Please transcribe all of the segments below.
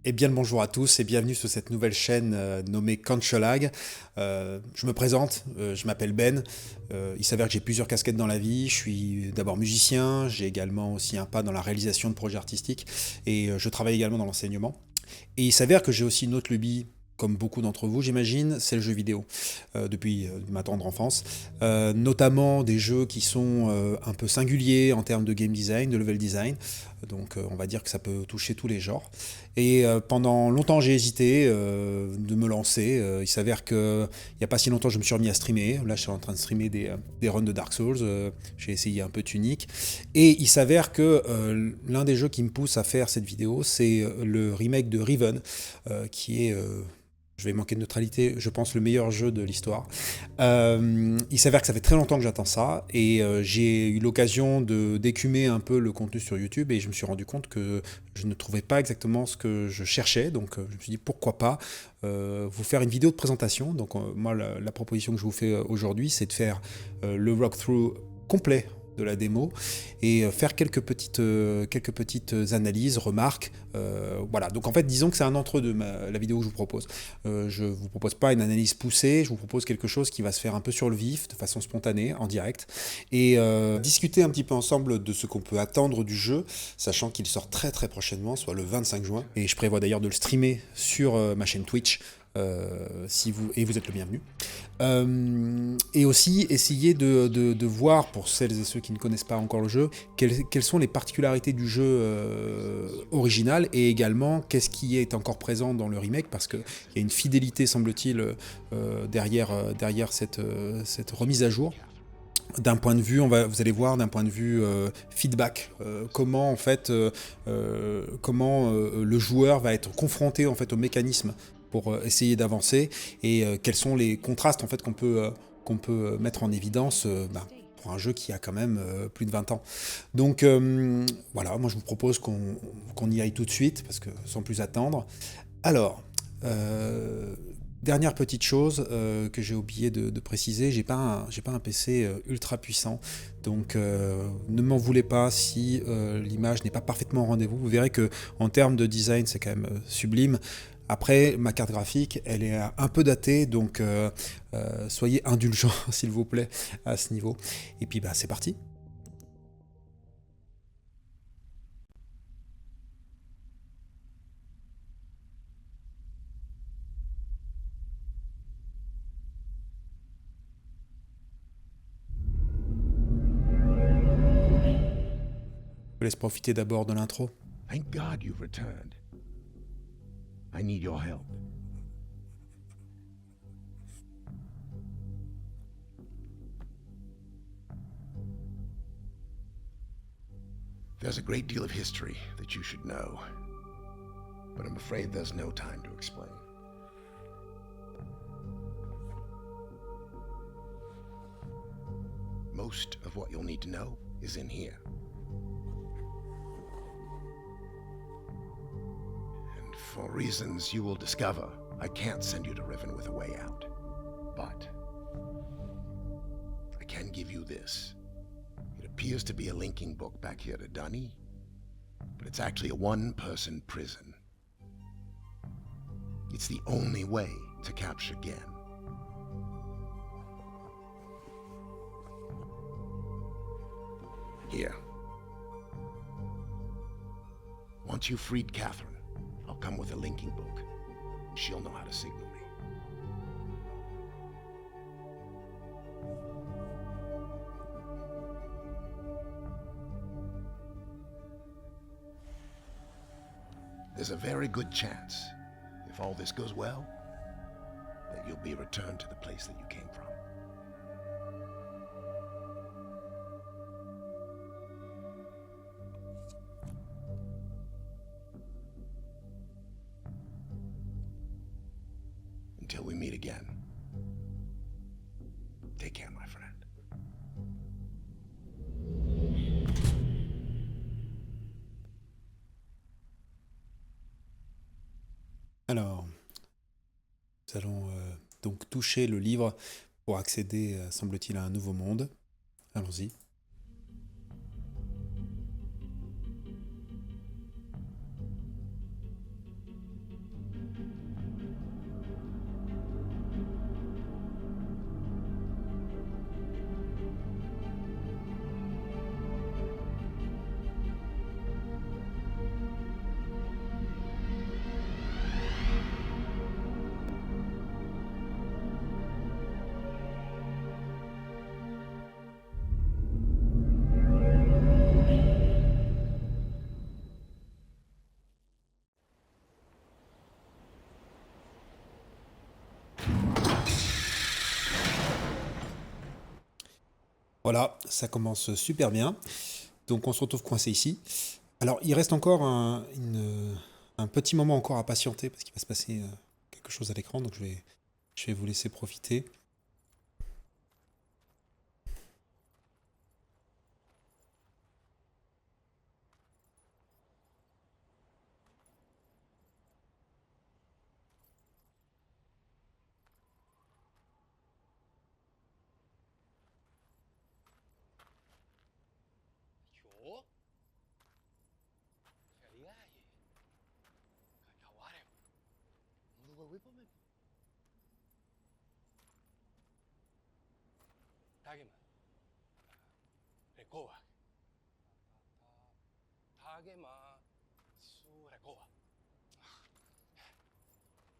Eh bien le bonjour à tous et bienvenue sur cette nouvelle chaîne nommée Concholag. Je me présente, je m'appelle Ben. Il s'avère que j'ai plusieurs casquettes dans la vie. Je suis d'abord musicien, j'ai également aussi un pas dans la réalisation de projets artistiques et je travaille également dans l'enseignement. Et il s'avère que j'ai aussi une autre lubie, comme beaucoup d'entre vous, j'imagine, c'est le jeu vidéo, depuis ma tendre enfance. Notamment des jeux qui sont un peu singuliers en termes de game design, de level design. Donc on va dire que ça peut toucher tous les genres. Et pendant longtemps j'ai hésité de me lancer. Il s'avère que il n'y a pas si longtemps je me suis remis à streamer. Là je suis en train de streamer des runs de Dark Souls. J'ai essayé un peu Tunic. Et il s'avère que l'un des jeux qui me pousse à faire cette vidéo, c'est le remake de Riven, qui est, je vais manquer de neutralité, je pense le meilleur jeu de l'histoire. Il s'avère que ça fait très longtemps que j'attends ça, et j'ai eu l'occasion de d'écumer un peu le contenu sur YouTube, et je me suis rendu compte que je ne trouvais pas exactement ce que je cherchais, donc je me suis dit pourquoi pas vous faire une vidéo de présentation. Donc moi la proposition que je vous fais aujourd'hui, c'est de faire le walkthrough complet de la démo et faire quelques petites analyses, remarques. Voilà, donc en fait, disons que c'est un entre-deux, la vidéo que je vous propose. Je ne vous propose pas une analyse poussée, je vous propose quelque chose qui va se faire un peu sur le vif, de façon spontanée, en direct, et discuter un petit peu ensemble de ce qu'on peut attendre du jeu, sachant qu'il sort très très prochainement, soit le 25 juin, et je prévois d'ailleurs de le streamer sur ma chaîne Twitch. Si vous, et vous êtes le bienvenu. Et aussi essayer de voir, pour celles et ceux qui ne connaissent pas encore le jeu, quelles sont les particularités du jeu original, et également qu'est-ce qui est encore présent dans le remake, parce qu'il y a une fidélité, semble-t-il, derrière cette remise à jour. D'un point de vue, vous allez voir, d'un point de vue feedback, comment en fait, comment le joueur va être confronté en fait au mécanisme pour essayer d'avancer, et quels sont les contrastes en fait qu'on peut mettre en évidence pour un jeu qui a quand même plus de 20 ans. Donc voilà, moi je vous propose qu'on y aille tout de suite, parce que sans plus attendre. Alors, dernière petite chose que j'ai oublié de préciser, j'ai pas un PC ultra puissant, donc ne m'en voulez pas si l'image n'est pas parfaitement au rendez-vous. Vous verrez que en termes de design, c'est quand même sublime. Après, ma carte graphique, elle est un peu datée, donc soyez indulgents, s'il vous plaît, à ce niveau. Et puis, bah, c'est parti. Je vous laisse profiter d'abord de l'intro. Thank God you've returned. I need your help. There's a great deal of history that you should know, but I'm afraid there's no time to explain. Most of what you'll need to know is in here. And for reasons you will discover, I can't send you to Riven with a way out. But I can give you this. It appears to be a linking book back here to Dunny, but it's actually a one-person prison. It's the only way to capture Gen. Here. Once you've freed Catherine, I'll come with a linking book. She'll know how to signal me. There's a very good chance, if all this goes well, that you'll be returned to the place that you came from. Until we meet again, take care, my friend. Alors, nous allons donc toucher le livre pour accéder, semble-t-il, à un nouveau monde. Allons-y. Voilà, ça commence super bien. Donc on se retrouve coincé ici. Alors il reste encore un petit moment encore à patienter parce qu'il va se passer quelque chose à l'écran, donc je vais vous laisser profiter.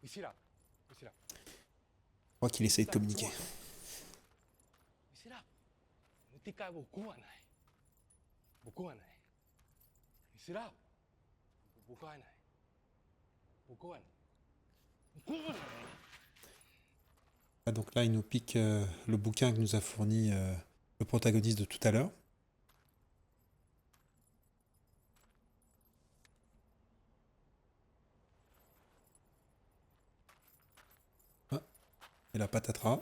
Je crois qu'il essaye de communiquer. Ah, donc là, il nous pique le bouquin que nous a fourni le protagoniste de tout à l'heure. Ah, et la patatras.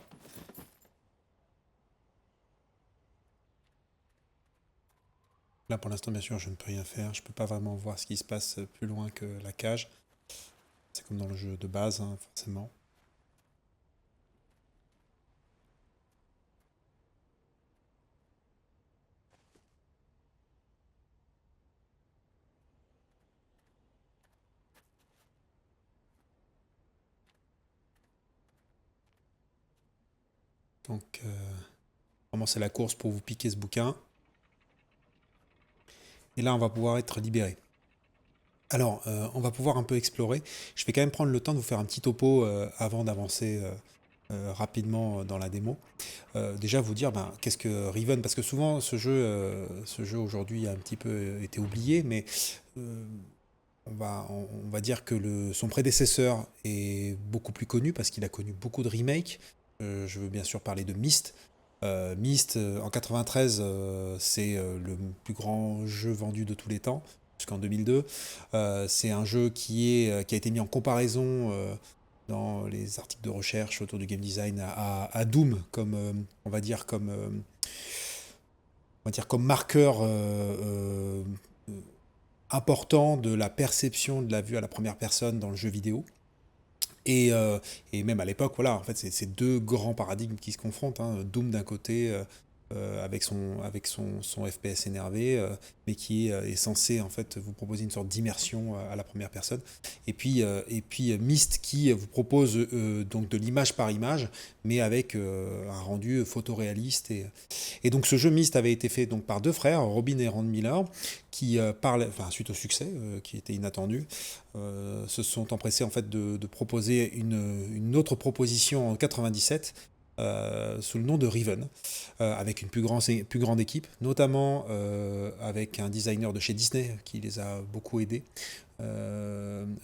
Là, pour l'instant, bien sûr, je ne peux rien faire. Je ne peux pas vraiment voir ce qui se passe plus loin que la cage. C'est comme dans le jeu de base, hein, forcément. Donc, vraiment, c'est la course pour vous piquer ce bouquin. Et là, on va pouvoir être libéré. Alors, on va pouvoir un peu explorer. Je vais quand même prendre le temps de vous faire un petit topo avant d'avancer rapidement dans la démo. Déjà, vous dire ben, qu'est-ce que Riven, parce que souvent ce jeu aujourd'hui a un petit peu été oublié, mais on va dire que son prédécesseur est beaucoup plus connu parce qu'il a connu beaucoup de remakes. Je veux bien sûr parler de Myst. Myst, en 93, c'est le plus grand jeu vendu de tous les temps, jusqu'en 2002. C'est un jeu qui a été mis en comparaison dans les articles de recherche autour du game design à Doom, comme, on va dire comme marqueur important de la perception de la vue à la première personne dans le jeu vidéo. Et même à l'époque, voilà, en fait, c'est deux grands paradigmes qui se confrontent, hein. Doom d'un côté, avec son FPS énervé, mais qui est censé en fait vous proposer une sorte d'immersion à la première personne. Et puis Myst qui vous propose donc de l'image par image, mais avec un rendu photoréaliste. Et donc ce jeu Myst avait été fait donc par deux frères, Robin et Rand Miller, qui enfin suite au succès qui était inattendu, se sont empressés en fait de proposer une autre proposition en 97 sous le nom de Riven, avec une plus grande équipe, notamment avec un designer de chez Disney qui les a beaucoup aidés,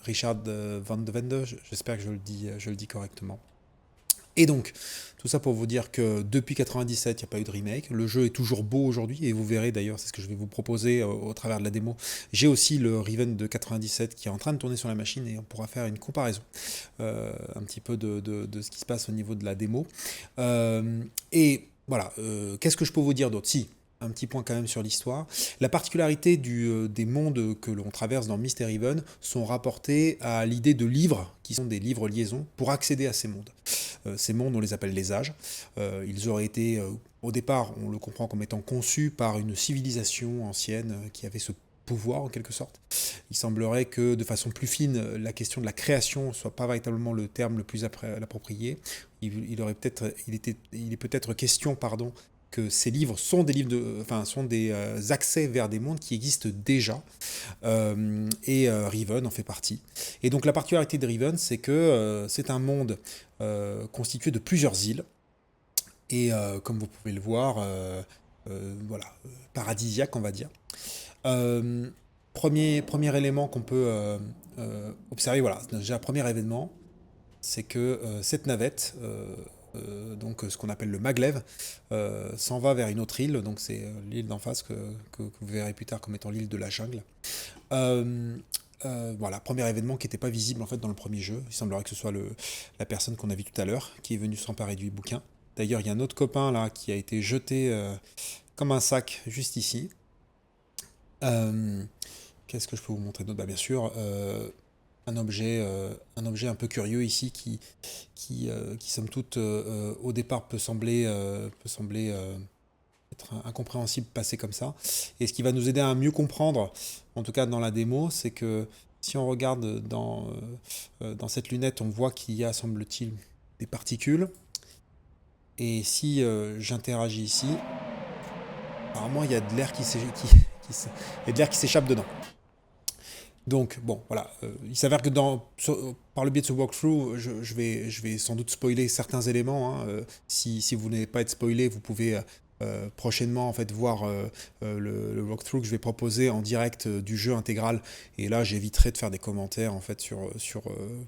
Richard Van de Vende, j'espère que je le dis correctement. Et donc, tout ça pour vous dire que depuis 97, il n'y a pas eu de remake. Le jeu est toujours beau aujourd'hui, et vous verrez d'ailleurs, c'est ce que je vais vous proposer au travers de la démo. J'ai aussi le Riven de 97 qui est en train de tourner sur la machine, et on pourra faire une comparaison un petit peu de ce qui se passe au niveau de la démo. Et voilà, qu'est-ce que je peux vous dire d'autre? Si, un petit point quand même sur l'histoire. La particularité des mondes que l'on traverse dans Myst et Riven sont rapportés à l'idée de livres, qui sont des livres liaisons, pour accéder à ces mondes. Ces mondes, on les appelle les âges. Ils auraient été, au départ, on le comprend comme étant conçus par une civilisation ancienne qui avait ce pouvoir en quelque sorte. Il semblerait que de façon plus fine, la question de la création soit pas véritablement le terme le plus approprié. Il est peut-être question, pardon, que ces livres sont des livres sont des accès vers des mondes qui existent déjà, et Riven en fait partie. Et donc la particularité de Riven, c'est que c'est un monde constitué de plusieurs îles, et comme vous pouvez le voir, voilà, paradisiaque on va dire. Premier élément qu'on peut observer, voilà, déjà premier événement, c'est que cette navette donc ce qu'on appelle le Maglev, s'en va vers une autre île, donc c'est l'île d'en face que vous verrez plus tard comme étant l'île de la jungle. Euh, voilà, premier événement qui n'était pas visible en fait dans le premier jeu. Il semblerait que ce soit la personne qu'on a vue tout à l'heure qui est venue s'emparer du bouquin. D'ailleurs, il y a un autre copain là qui a été jeté comme un sac juste ici. Euh, Qu'est-ce que je peux vous montrer d'autre? Bah, bien sûr, un objet un peu curieux ici qui somme toute, au départ peut sembler être incompréhensible passer comme ça. Et ce qui va nous aider à mieux comprendre, en tout cas dans la démo, c'est que si on regarde dans cette lunette, on voit qu'il y a, semble-t-il, des particules. Et si j'interagis ici, apparemment il y a de l'air il y a de l'air qui s'échappe dedans. Donc, bon, voilà. Il s'avère que par le biais de ce walkthrough, je vais sans doute spoiler certains éléments, hein. Si vous voulez pas être spoilé, vous pouvez prochainement en fait voir le walkthrough que je vais proposer en direct du jeu intégral. Et là, j'éviterai de faire des commentaires en fait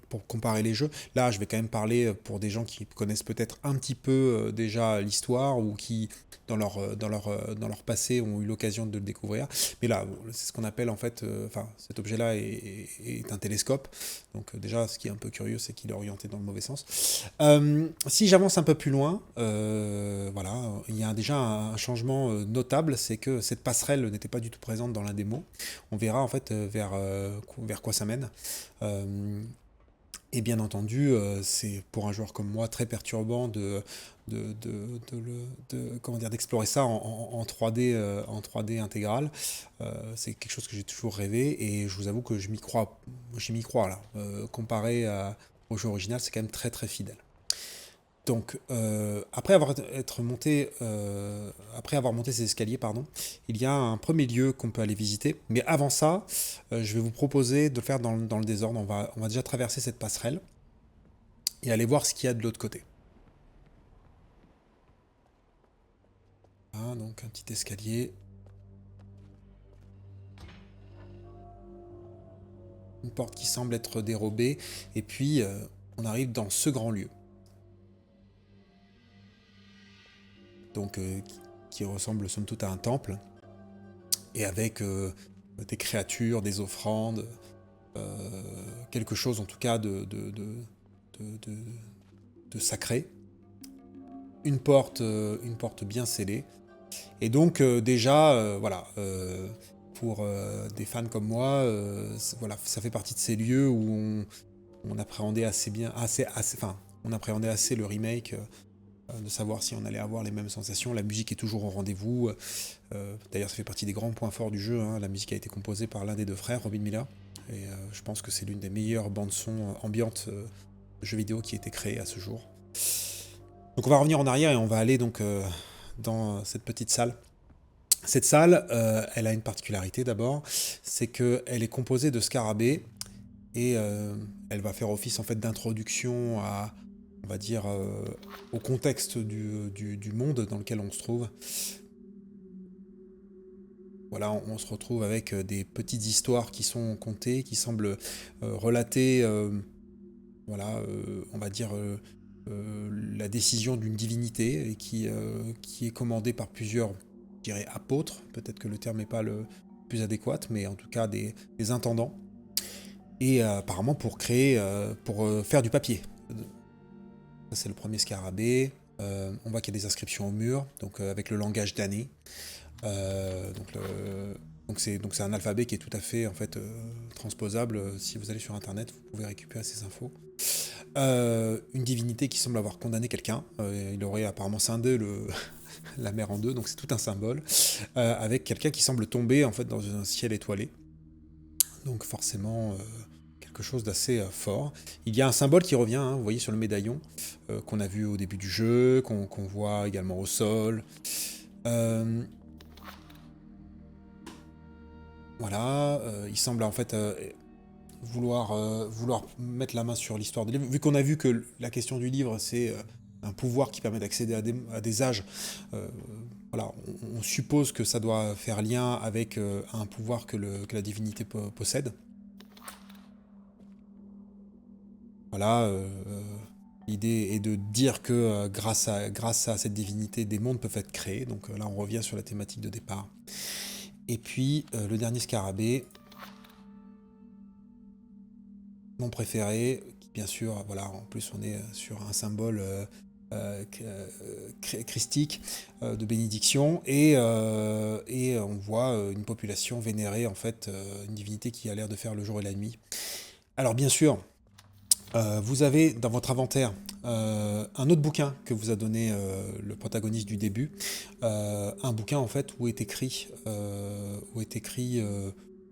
pour comparer les jeux. Là, je vais quand même parler pour des gens qui connaissent peut-être un petit peu déjà l'histoire ou qui dans leur passé ont eu l'occasion de le découvrir. Mais là, bon, c'est ce qu'on appelle en fait, enfin, cet objet-là est un télescope. Donc déjà, ce qui est un peu curieux, c'est qu'il est orienté dans le mauvais sens. Si j'avance un peu plus loin, voilà, il y a déjà un changement notable, c'est que cette passerelle n'était pas du tout présente dans la démo. On verra en fait vers quoi ça mène. Et bien entendu, c'est pour un joueur comme moi très perturbant comment dire, d'explorer ça en 3D, en 3D intégral. C'est quelque chose que j'ai toujours rêvé et je vous avoue que j'y m'y crois là. Au jeu original, c'est quand même très très fidèle. Donc, après avoir monté ces escaliers, pardon, il y a un premier lieu qu'on peut aller visiter. Mais avant ça, je vais vous proposer de le faire dans le désordre. On va déjà traverser cette passerelle et aller voir ce qu'il y a de l'autre côté. Ah, donc un petit escalier. Une porte qui semble être dérobée. Et puis, on arrive dans ce grand lieu. Donc, qui ressemble somme toute à un temple. Et avec des créatures, des offrandes, quelque chose en tout cas de sacré. Une porte bien scellée. Et donc déjà, voilà, pour des fans comme moi, voilà, ça fait partie de ces lieux où on appréhendait assez bien, enfin, on appréhendait assez le remake, de savoir si on allait avoir les mêmes sensations. La musique est toujours au rendez-vous. D'ailleurs, ça fait partie des grands points forts du jeu, hein. La musique a été composée par l'un des deux frères, Robin Miller, et je pense que c'est l'une des meilleures bandes son ambiantes de jeux vidéo qui a été créée à ce jour. Donc on va revenir en arrière et on va aller donc dans cette petite salle. Cette salle, elle a une particularité d'abord, c'est qu'elle est composée de scarabées et elle va faire office en fait d'introduction on va dire, au contexte du monde dans lequel on se trouve. Voilà, on se retrouve avec des petites histoires qui sont contées, qui semblent relater, voilà, on va dire, la décision d'une divinité et qui est commandée par plusieurs, je dirais, apôtres. Peut-être que le terme n'est pas le plus adéquat, mais en tout cas des intendants. Et apparemment pour faire du papier. Ça, c'est le premier scarabée. On voit qu'il y a des inscriptions au mur, donc avec le langage d'Annie. Donc c'est un alphabet qui est tout à fait en fait transposable. Si vous allez sur internet, vous pouvez récupérer ces infos. Une divinité qui semble avoir condamné quelqu'un. Il aurait apparemment scindé la mer en deux, donc c'est tout un symbole. Avec quelqu'un qui semble tomber en fait dans un ciel étoilé. Donc forcément quelque chose d'assez fort. Il y a un symbole qui revient, hein, vous voyez sur le médaillon, qu'on a vu au début du jeu, qu'on voit également au sol. Voilà, il semble en fait vouloir mettre la main sur l'histoire du livre. Vu qu'on a vu que la question du livre, c'est un pouvoir qui permet d'accéder à des âges, voilà, on suppose que ça doit faire lien avec un pouvoir que la divinité possède. Voilà, L'idée est de dire que grâce à cette divinité, des mondes peuvent être créés. Donc là, on revient sur la thématique de départ. Et puis, le dernier scarabée, mon préféré, qui bien sûr, voilà, en plus on est sur un symbole christique de bénédiction, et on voit une population vénérer en fait une divinité qui a l'air de faire le jour et la nuit. Alors bien sûr, vous avez dans votre inventaire un autre bouquin que vous a donné le protagoniste du début, un bouquin en fait où est écrit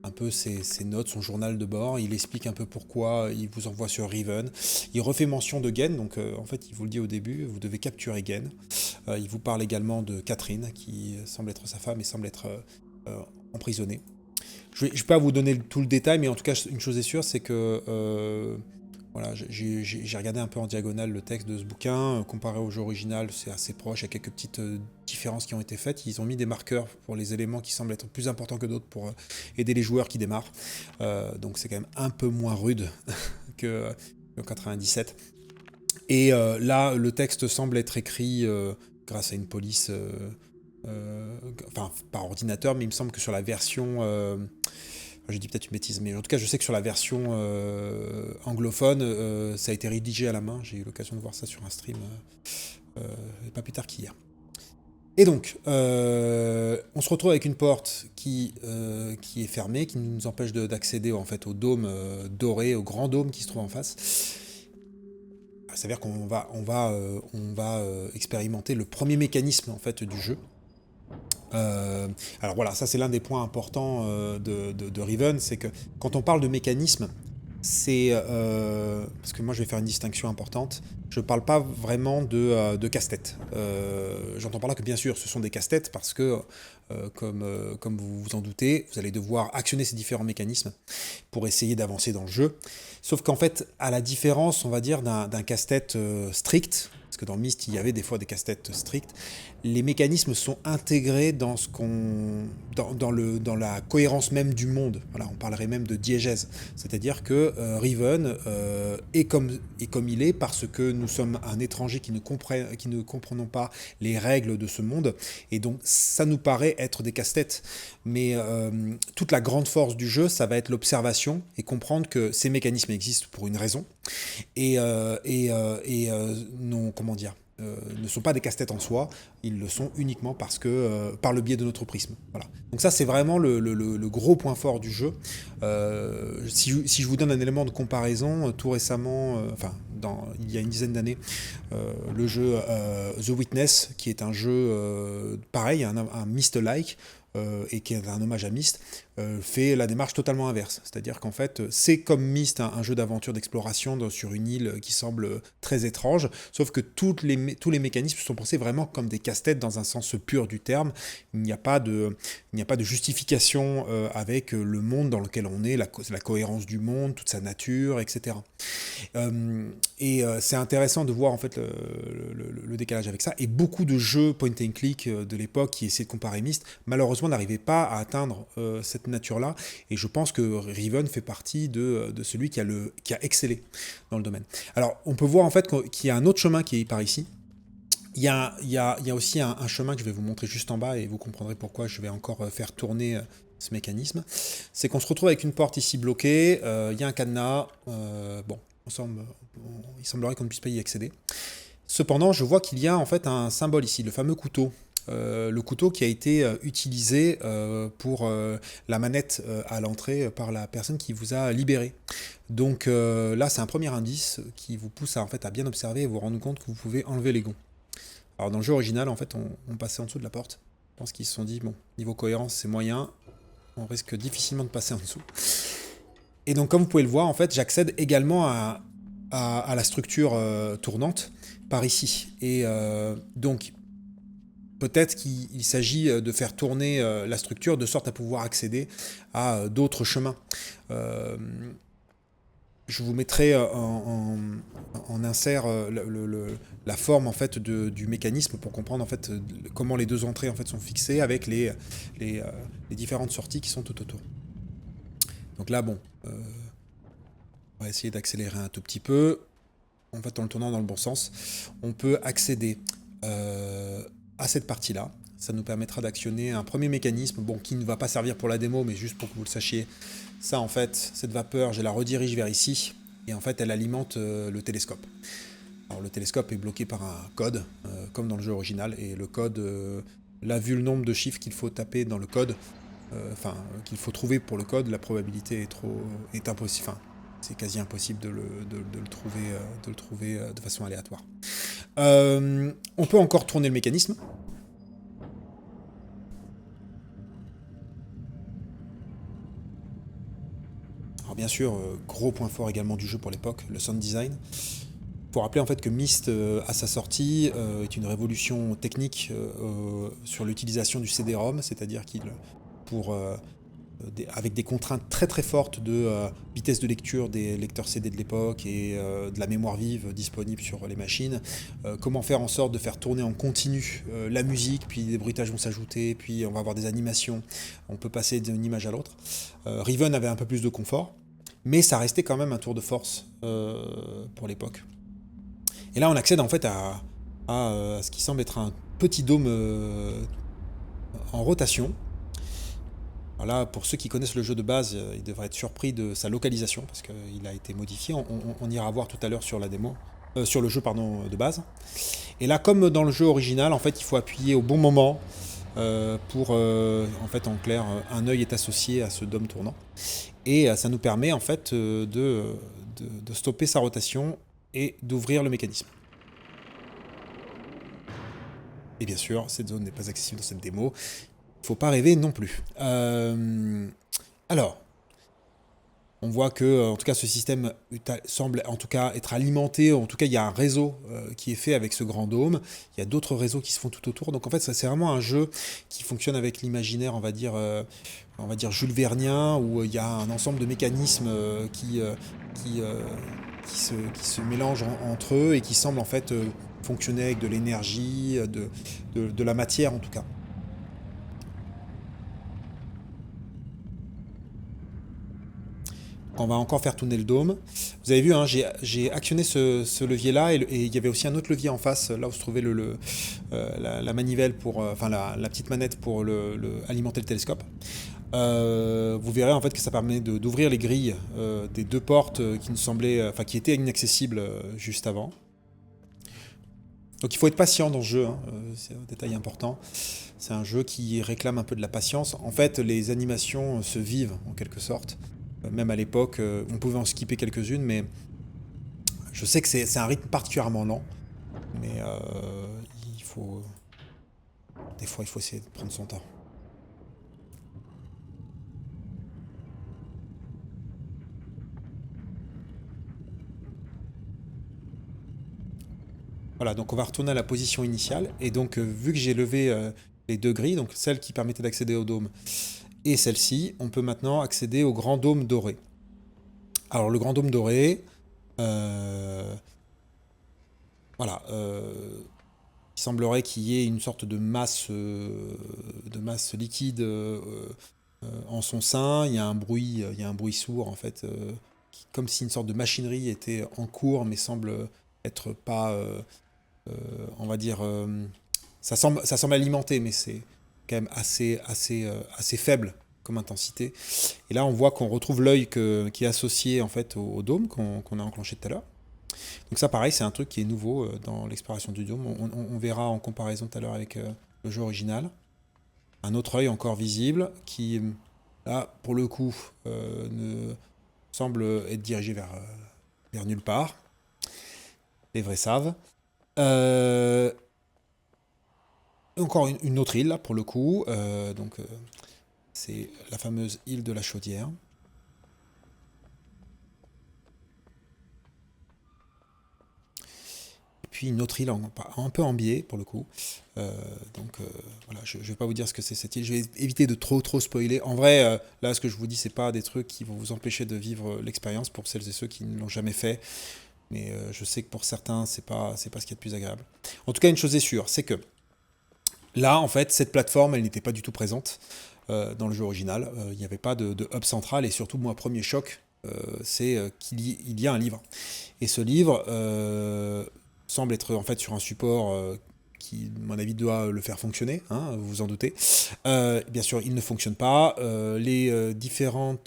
un peu ses notes, son journal de bord. Il explique un peu pourquoi il vous envoie sur Riven. Il refait mention de Gen, donc en fait il vous le dit au début, vous devez capturer Gen. Il vous parle également de Catherine, qui semble être sa femme et semble être emprisonnée. Je ne vais pas vous donner tout le détail, mais en tout cas, une chose est sûre, c'est que voilà, j'ai regardé un peu en diagonale le texte de ce bouquin. Comparé au jeu original, c'est assez proche. Il y a quelques petites différences qui ont été faites. Ils ont mis des marqueurs pour les éléments qui semblent être plus importants que d'autres pour aider les joueurs qui démarrent. Donc c'est quand même un peu moins rude que en 97. Et là, le texte semble être écrit grâce à une police, enfin par ordinateur, mais il me semble que sur la version je dis peut-être une bêtise, mais en tout cas, je sais que sur la version anglophone, ça a été rédigé à la main. J'ai eu l'occasion de voir ça sur un stream pas plus tard qu'hier. Et donc, on se retrouve avec une porte qui est fermée, qui nous empêche d'accéder en fait au dôme doré, au grand dôme qui se trouve en face. Ça veut dire qu'on va expérimenter le premier mécanisme en fait du jeu. Alors voilà, ça c'est l'un des points importants de Riven, c'est que quand on parle de mécanisme, c'est parce que moi je vais faire une distinction importante. Je ne parle pas vraiment de casse-tête. J'entends par là que bien sûr ce sont des casse-têtes parce que comme vous vous en doutez, vous allez devoir actionner ces différents mécanismes pour essayer d'avancer dans le jeu. Sauf qu'en fait, à la différence, on va dire, d'un casse-tête strict, parce que dans Myst, il y avait des fois des casse-têtes strictes, les mécanismes sont intégrés dans ce qu'on dans la cohérence même du monde. Voilà, on parlerait même de diégèse. C'est-à-dire que Riven est comme il est parce que nous sommes un étranger qui ne comprenons pas les règles de ce monde. Et donc, ça nous paraît être des casse-têtes. Mais toute la grande force du jeu, ça va être l'observation et comprendre que ces mécanismes existent pour une raison et non, comment dire, ne sont pas des casse-têtes en soi, ils le sont uniquement parce que par le biais de notre prisme. Voilà. Donc ça c'est vraiment le gros point fort du jeu. Si je vous donne un élément de comparaison, tout récemment, il y a une dizaine d'années, le jeu The Witness, qui est un jeu pareil, un Myst-like, et qui est un hommage à Myst, fait la démarche totalement inverse. C'est-à-dire qu'en fait, c'est comme Myst, un jeu d'aventure d'exploration sur une île qui semble très étrange, sauf que tous les mécanismes sont pensés vraiment comme des casse-têtes dans un sens pur du terme. Il n'y a pas de justification avec le monde dans lequel on est, la cohérence du monde, toute sa nature, etc. C'est intéressant de voir en fait le décalage avec ça. Et beaucoup de jeux point and click de l'époque qui essaient de comparer Myst, malheureusement n'arrivaient pas à atteindre cette nature-là. Et je pense que Riven fait partie de celui qui a excellé dans le domaine. Alors, on peut voir en fait qu'il y a un autre chemin qui est par ici. Il y a aussi un chemin que je vais vous montrer juste en bas et vous comprendrez pourquoi je vais encore faire tourner ce mécanisme. C'est qu'on se retrouve avec une porte ici bloquée, il y a un cadenas, il semblerait qu'on ne puisse pas y accéder. Cependant, je vois qu'il y a en fait un symbole ici, le fameux couteau. Le couteau qui a été utilisé pour la manette à l'entrée par la personne qui vous a libéré. Donc là, c'est un premier indice qui vous pousse en fait, à bien observer et vous rendre compte que vous pouvez enlever les gonds. Alors dans le jeu original, en fait, on passait en dessous de la porte. Je pense qu'ils se sont dit, bon, niveau cohérence, c'est moyen, on risque difficilement de passer en dessous. Et donc, comme vous pouvez le voir, en fait, j'accède également à la structure tournante par ici. Et donc, peut-être qu'il s'agit de faire tourner la structure de sorte à pouvoir accéder à d'autres chemins. Je vous mettrai en insert la forme en fait du mécanisme pour comprendre en fait comment les deux entrées en fait sont fixées avec les différentes sorties qui sont tout autour. Donc là, bon, on va essayer d'accélérer un tout petit peu. en fait, en le tournant dans le bon sens, on peut accéder à cette partie-là. Ça nous permettra d'actionner un premier mécanisme, bon, qui ne va pas servir pour la démo, mais juste pour que vous le sachiez. Ça, en fait, cette vapeur, je la redirige vers ici, et en fait, elle alimente le télescope. Alors, le télescope est bloqué par un code, comme dans le jeu original, et le code, là, vu le nombre de chiffres qu'il faut taper dans le code, qu'il faut trouver pour le code, la probabilité est impossible. Enfin, c'est quasi impossible de le trouver de façon aléatoire. On peut encore tourner le mécanisme. Alors bien sûr, gros point fort également du jeu pour l'époque, le sound design. Il faut rappeler en fait que Myst, à sa sortie, est une révolution technique sur l'utilisation du CD-ROM, c'est-à-dire qu'il, avec des contraintes très très fortes de vitesse de lecture des lecteurs CD de l'époque et de la mémoire vive disponible sur les machines, comment faire en sorte de faire tourner en continu la musique, puis des bruitages vont s'ajouter, puis on va avoir des animations, on peut passer d'une image à l'autre. Riven avait un peu plus de confort, mais ça restait quand même un tour de force pour l'époque. Et là on accède en fait à ce qui semble être un petit dôme en rotation. Alors là, pour ceux qui connaissent le jeu de base, ils devraient être surpris de sa localisation, parce qu'il a été modifié. On ira voir tout à l'heure sur la démo, sur le jeu pardon, de base. Et là, comme dans le jeu original, en fait, il faut appuyer au bon moment pour, en fait, en clair, un œil est associé à ce dôme tournant. Et ça nous permet, en fait, de stopper sa rotation et d'ouvrir le mécanisme. Et bien sûr, cette zone n'est pas accessible dans cette démo. Faut pas rêver non plus. Alors, on voit que, en tout cas, ce système semble, en tout cas, être alimenté. En tout cas, il y a un réseau qui est fait avec ce grand dôme. Il y a d'autres réseaux qui se font tout autour. Donc, en fait, c'est vraiment un jeu qui fonctionne avec l'imaginaire, on va dire Jules Vernien, où il y a un ensemble de mécanismes qui se mélangent entre eux et qui semblent en fait fonctionner avec de l'énergie, de la matière en tout cas. On va encore faire tourner le dôme. Vous avez vu, hein, j'ai actionné ce levier-là et il y avait aussi un autre levier en face, là où se trouvait la manivelle la petite manette pour alimenter le télescope. Vous verrez en fait que ça permet d'ouvrir les grilles des deux portes qui étaient inaccessibles juste avant. Donc il faut être patient dans ce jeu, hein, c'est un détail important. C'est un jeu qui réclame un peu de la patience. En fait, les animations se vivent en quelque sorte. Même à l'époque, on pouvait en skipper quelques-unes, mais je sais que c'est un rythme particulièrement lent. Mais des fois, il faut essayer de prendre son temps. Voilà, donc on va retourner à la position initiale. Et donc, vu que j'ai levé les deux grilles, donc celle qui permettait d'accéder au dôme et celle-ci, on peut maintenant accéder au grand dôme doré. Alors, le grand dôme doré, voilà, il semblerait qu'il y ait une sorte de masse liquide en son sein. Il y a un bruit sourd, en fait, comme si une sorte de machinerie était en cours, mais semble être pas, on va dire, ça semble alimenté, mais c'est quand même assez faible comme intensité. Et là, on voit qu'on retrouve l'œil qui est associé en fait au dôme qu'on a enclenché tout à l'heure. Donc ça, pareil, c'est un truc qui est nouveau dans l'exploration du dôme. On verra en comparaison tout à l'heure avec le jeu original. Un autre œil encore visible qui, là, pour le coup, ne semble être dirigé vers nulle part. Les vrais savent. Encore une autre île, là, pour le coup. C'est la fameuse île de la Chaudière. Et puis une autre île un peu en biais, pour le coup. Voilà, je ne vais pas vous dire ce que c'est cette île. Je vais éviter de trop spoiler. En vrai, là, ce que je vous dis, c'est pas des trucs qui vont vous empêcher de vivre l'expérience pour celles et ceux qui ne l'ont jamais fait. Mais je sais que pour certains, c'est pas ce qu'il y a de plus agréable. En tout cas, une chose est sûre, c'est que là, en fait, cette plateforme, elle n'était pas du tout présente dans le jeu original. Il n'y avait pas de hub central et surtout, moi, premier choc, c'est qu'il y a un livre. Et ce livre semble être en fait sur un support qui, à mon avis, doit le faire fonctionner, hein, vous vous en doutez. Bien sûr, il ne fonctionne pas. Les différents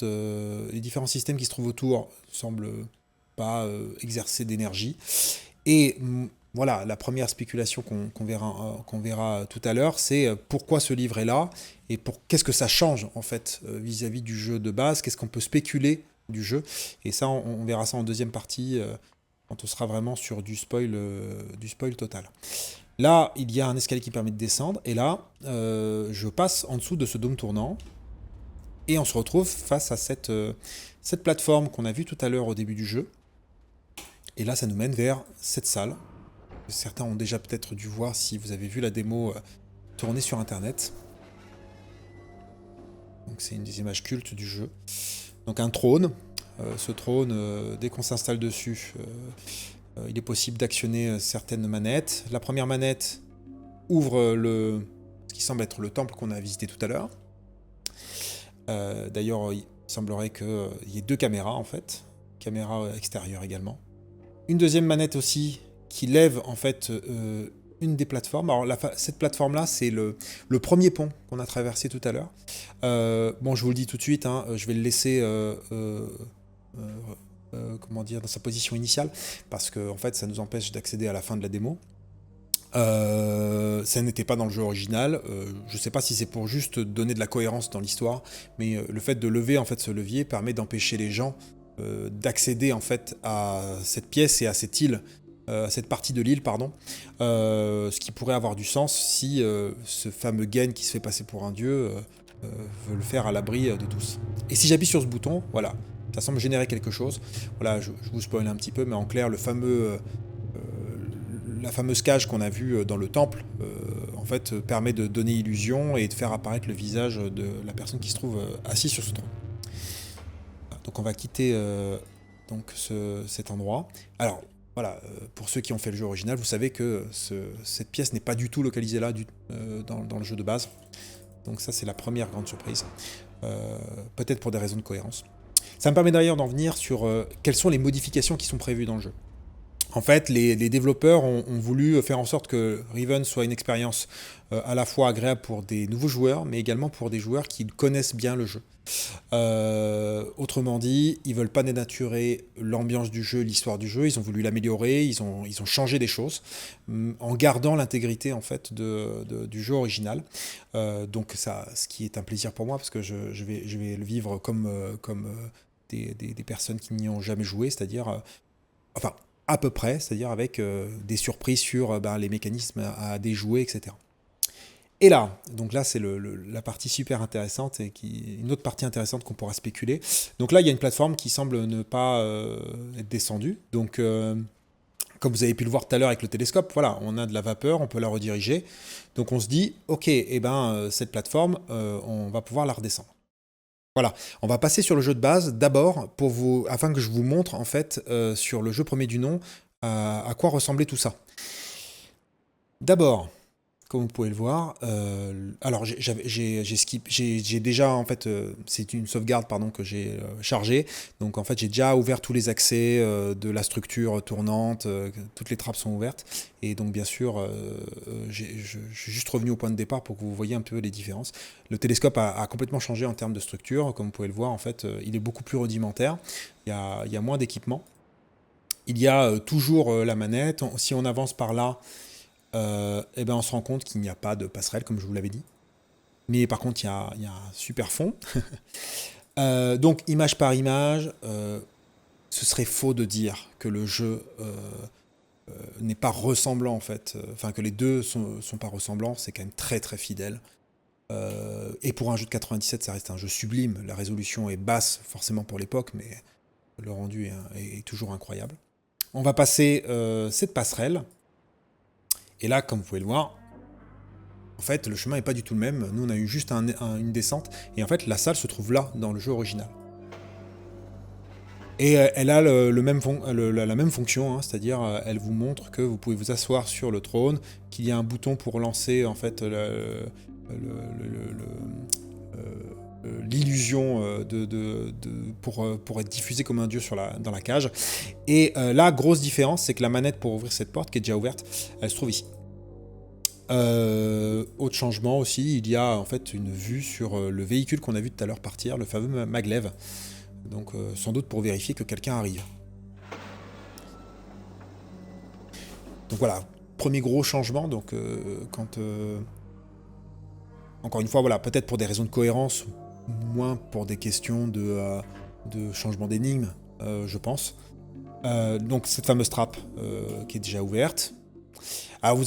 systèmes qui se trouvent autour semblent pas exercer d'énergie. Et voilà, la première spéculation qu'on verra tout à l'heure, c'est pourquoi ce livre est là et qu'est-ce que ça change en fait vis-à-vis du jeu de base, qu'est-ce qu'on peut spéculer du jeu. Et ça, on verra ça en deuxième partie quand on sera vraiment sur du spoil total. Là, il y a un escalier qui permet de descendre, et là, je passe en dessous de ce dôme tournant, et on se retrouve face à cette plateforme qu'on a vue tout à l'heure au début du jeu. Et là, ça nous mène vers cette salle. Certains ont déjà peut-être dû voir si vous avez vu la démo tournée sur Internet. Donc c'est une des images cultes du jeu. Donc un trône. Ce trône, dès qu'on s'installe dessus, il est possible d'actionner certaines manettes. La première manette ouvre ce qui semble être le temple qu'on a visité tout à l'heure. D'ailleurs, il semblerait qu'il y ait 2 caméras en fait. Caméra extérieure également. Une deuxième manette aussi qui lève en fait une des plateformes. Alors cette plateforme-là, c'est le premier pont qu'on a traversé tout à l'heure. Bon, je vous le dis tout de suite, hein, je vais le laisser dans sa position initiale, parce que en fait, ça nous empêche d'accéder à la fin de la démo. Ça n'était pas dans le jeu original. Je sais pas si c'est pour juste donner de la cohérence dans l'histoire, mais le fait de lever en fait ce levier permet d'empêcher les gens d'accéder en fait à cette pièce et à cette île, à cette partie de l'île, pardon. Ce qui pourrait avoir du sens si ce fameux Gen qui se fait passer pour un dieu veut le faire à l'abri de tous. Et si j'appuie sur ce bouton, voilà, ça semble générer quelque chose. Voilà, je vous spoil un petit peu, mais en clair, la fameuse cage qu'on a vue dans le temple, en fait, permet de donner illusion et de faire apparaître le visage de la personne qui se trouve assise sur ce trône. Donc on va quitter cet endroit. Alors voilà, pour ceux qui ont fait le jeu original, vous savez que cette pièce n'est pas du tout localisée là dans le jeu de base. Donc ça, c'est la première grande surprise. Peut-être pour des raisons de cohérence. Ça me permet d'ailleurs d'en venir sur quelles sont les modifications qui sont prévues dans le jeu. En fait, les développeurs ont voulu faire en sorte que Riven soit une expérience à la fois agréable pour des nouveaux joueurs, mais également pour des joueurs qui connaissent bien le jeu. Autrement dit, ils veulent pas dénaturer l'ambiance du jeu, l'histoire du jeu, ils ont voulu l'améliorer, ils ont changé des choses, en gardant l'intégrité en fait du jeu original. Donc ça, ce qui est un plaisir pour moi, parce que je vais le vivre comme des personnes qui n'y ont jamais joué, c'est-à-dire... enfin, à peu près, c'est-à-dire avec des surprises sur les mécanismes à déjouer, etc. Et là, donc là c'est la partie super intéressante et une autre partie intéressante qu'on pourra spéculer. Donc là il y a une plateforme qui semble ne pas être descendue. Donc comme vous avez pu le voir tout à l'heure avec le télescope, voilà, on a de la vapeur, on peut la rediriger. Donc on se dit, ok, cette plateforme, on va pouvoir la redescendre. Voilà, on va passer sur le jeu de base d'abord afin que je vous montre en fait sur le jeu premier du nom à quoi ressemblait tout ça. D'abord, comme vous pouvez le voir, alors j'ai déjà en fait c'est une sauvegarde pardon que j'ai chargée, donc en fait j'ai déjà ouvert tous les accès de la structure tournante, toutes les trappes sont ouvertes et donc bien sûr je suis juste revenu au point de départ pour que vous voyez un peu les différences. Le télescope a complètement changé en termes de structure, comme vous pouvez le voir en fait il est beaucoup plus rudimentaire, il y a moins d'équipement, il y a toujours la manette, si on avance par là on se rend compte qu'il n'y a pas de passerelle, comme je vous l'avais dit. Mais par contre, il y a un super fond. Donc, image par image, ce serait faux de dire que le jeu n'est pas ressemblant, en fait. Enfin, que les deux sont pas ressemblants. C'est quand même très, très fidèle. Et pour un jeu de 97, ça reste un jeu sublime. La résolution est basse, forcément pour l'époque, mais le rendu est toujours incroyable. On va passer cette passerelle. Et là, comme vous pouvez le voir, en fait, le chemin n'est pas du tout le même. Nous, on a eu juste une descente. Et en fait, la salle se trouve là, dans le jeu original. Et elle a la même fonction, hein, c'est-à-dire elle vous montre que vous pouvez vous asseoir sur le trône, qu'il y a un bouton pour lancer en fait l'illusion pour être diffusé comme un dieu dans la cage. Et là, grosse différence, c'est que la manette pour ouvrir cette porte, qui est déjà ouverte, elle se trouve ici. Autre changement aussi, il y a en fait une vue sur le véhicule qu'on a vu tout à l'heure partir, le fameux maglev. Donc sans doute pour vérifier que quelqu'un arrive. Donc voilà, premier gros changement. Donc encore une fois, voilà, peut-être pour des raisons de cohérence, moins pour des questions de changement d'énigme, je pense. Donc cette fameuse trappe qui est déjà ouverte. Alors vous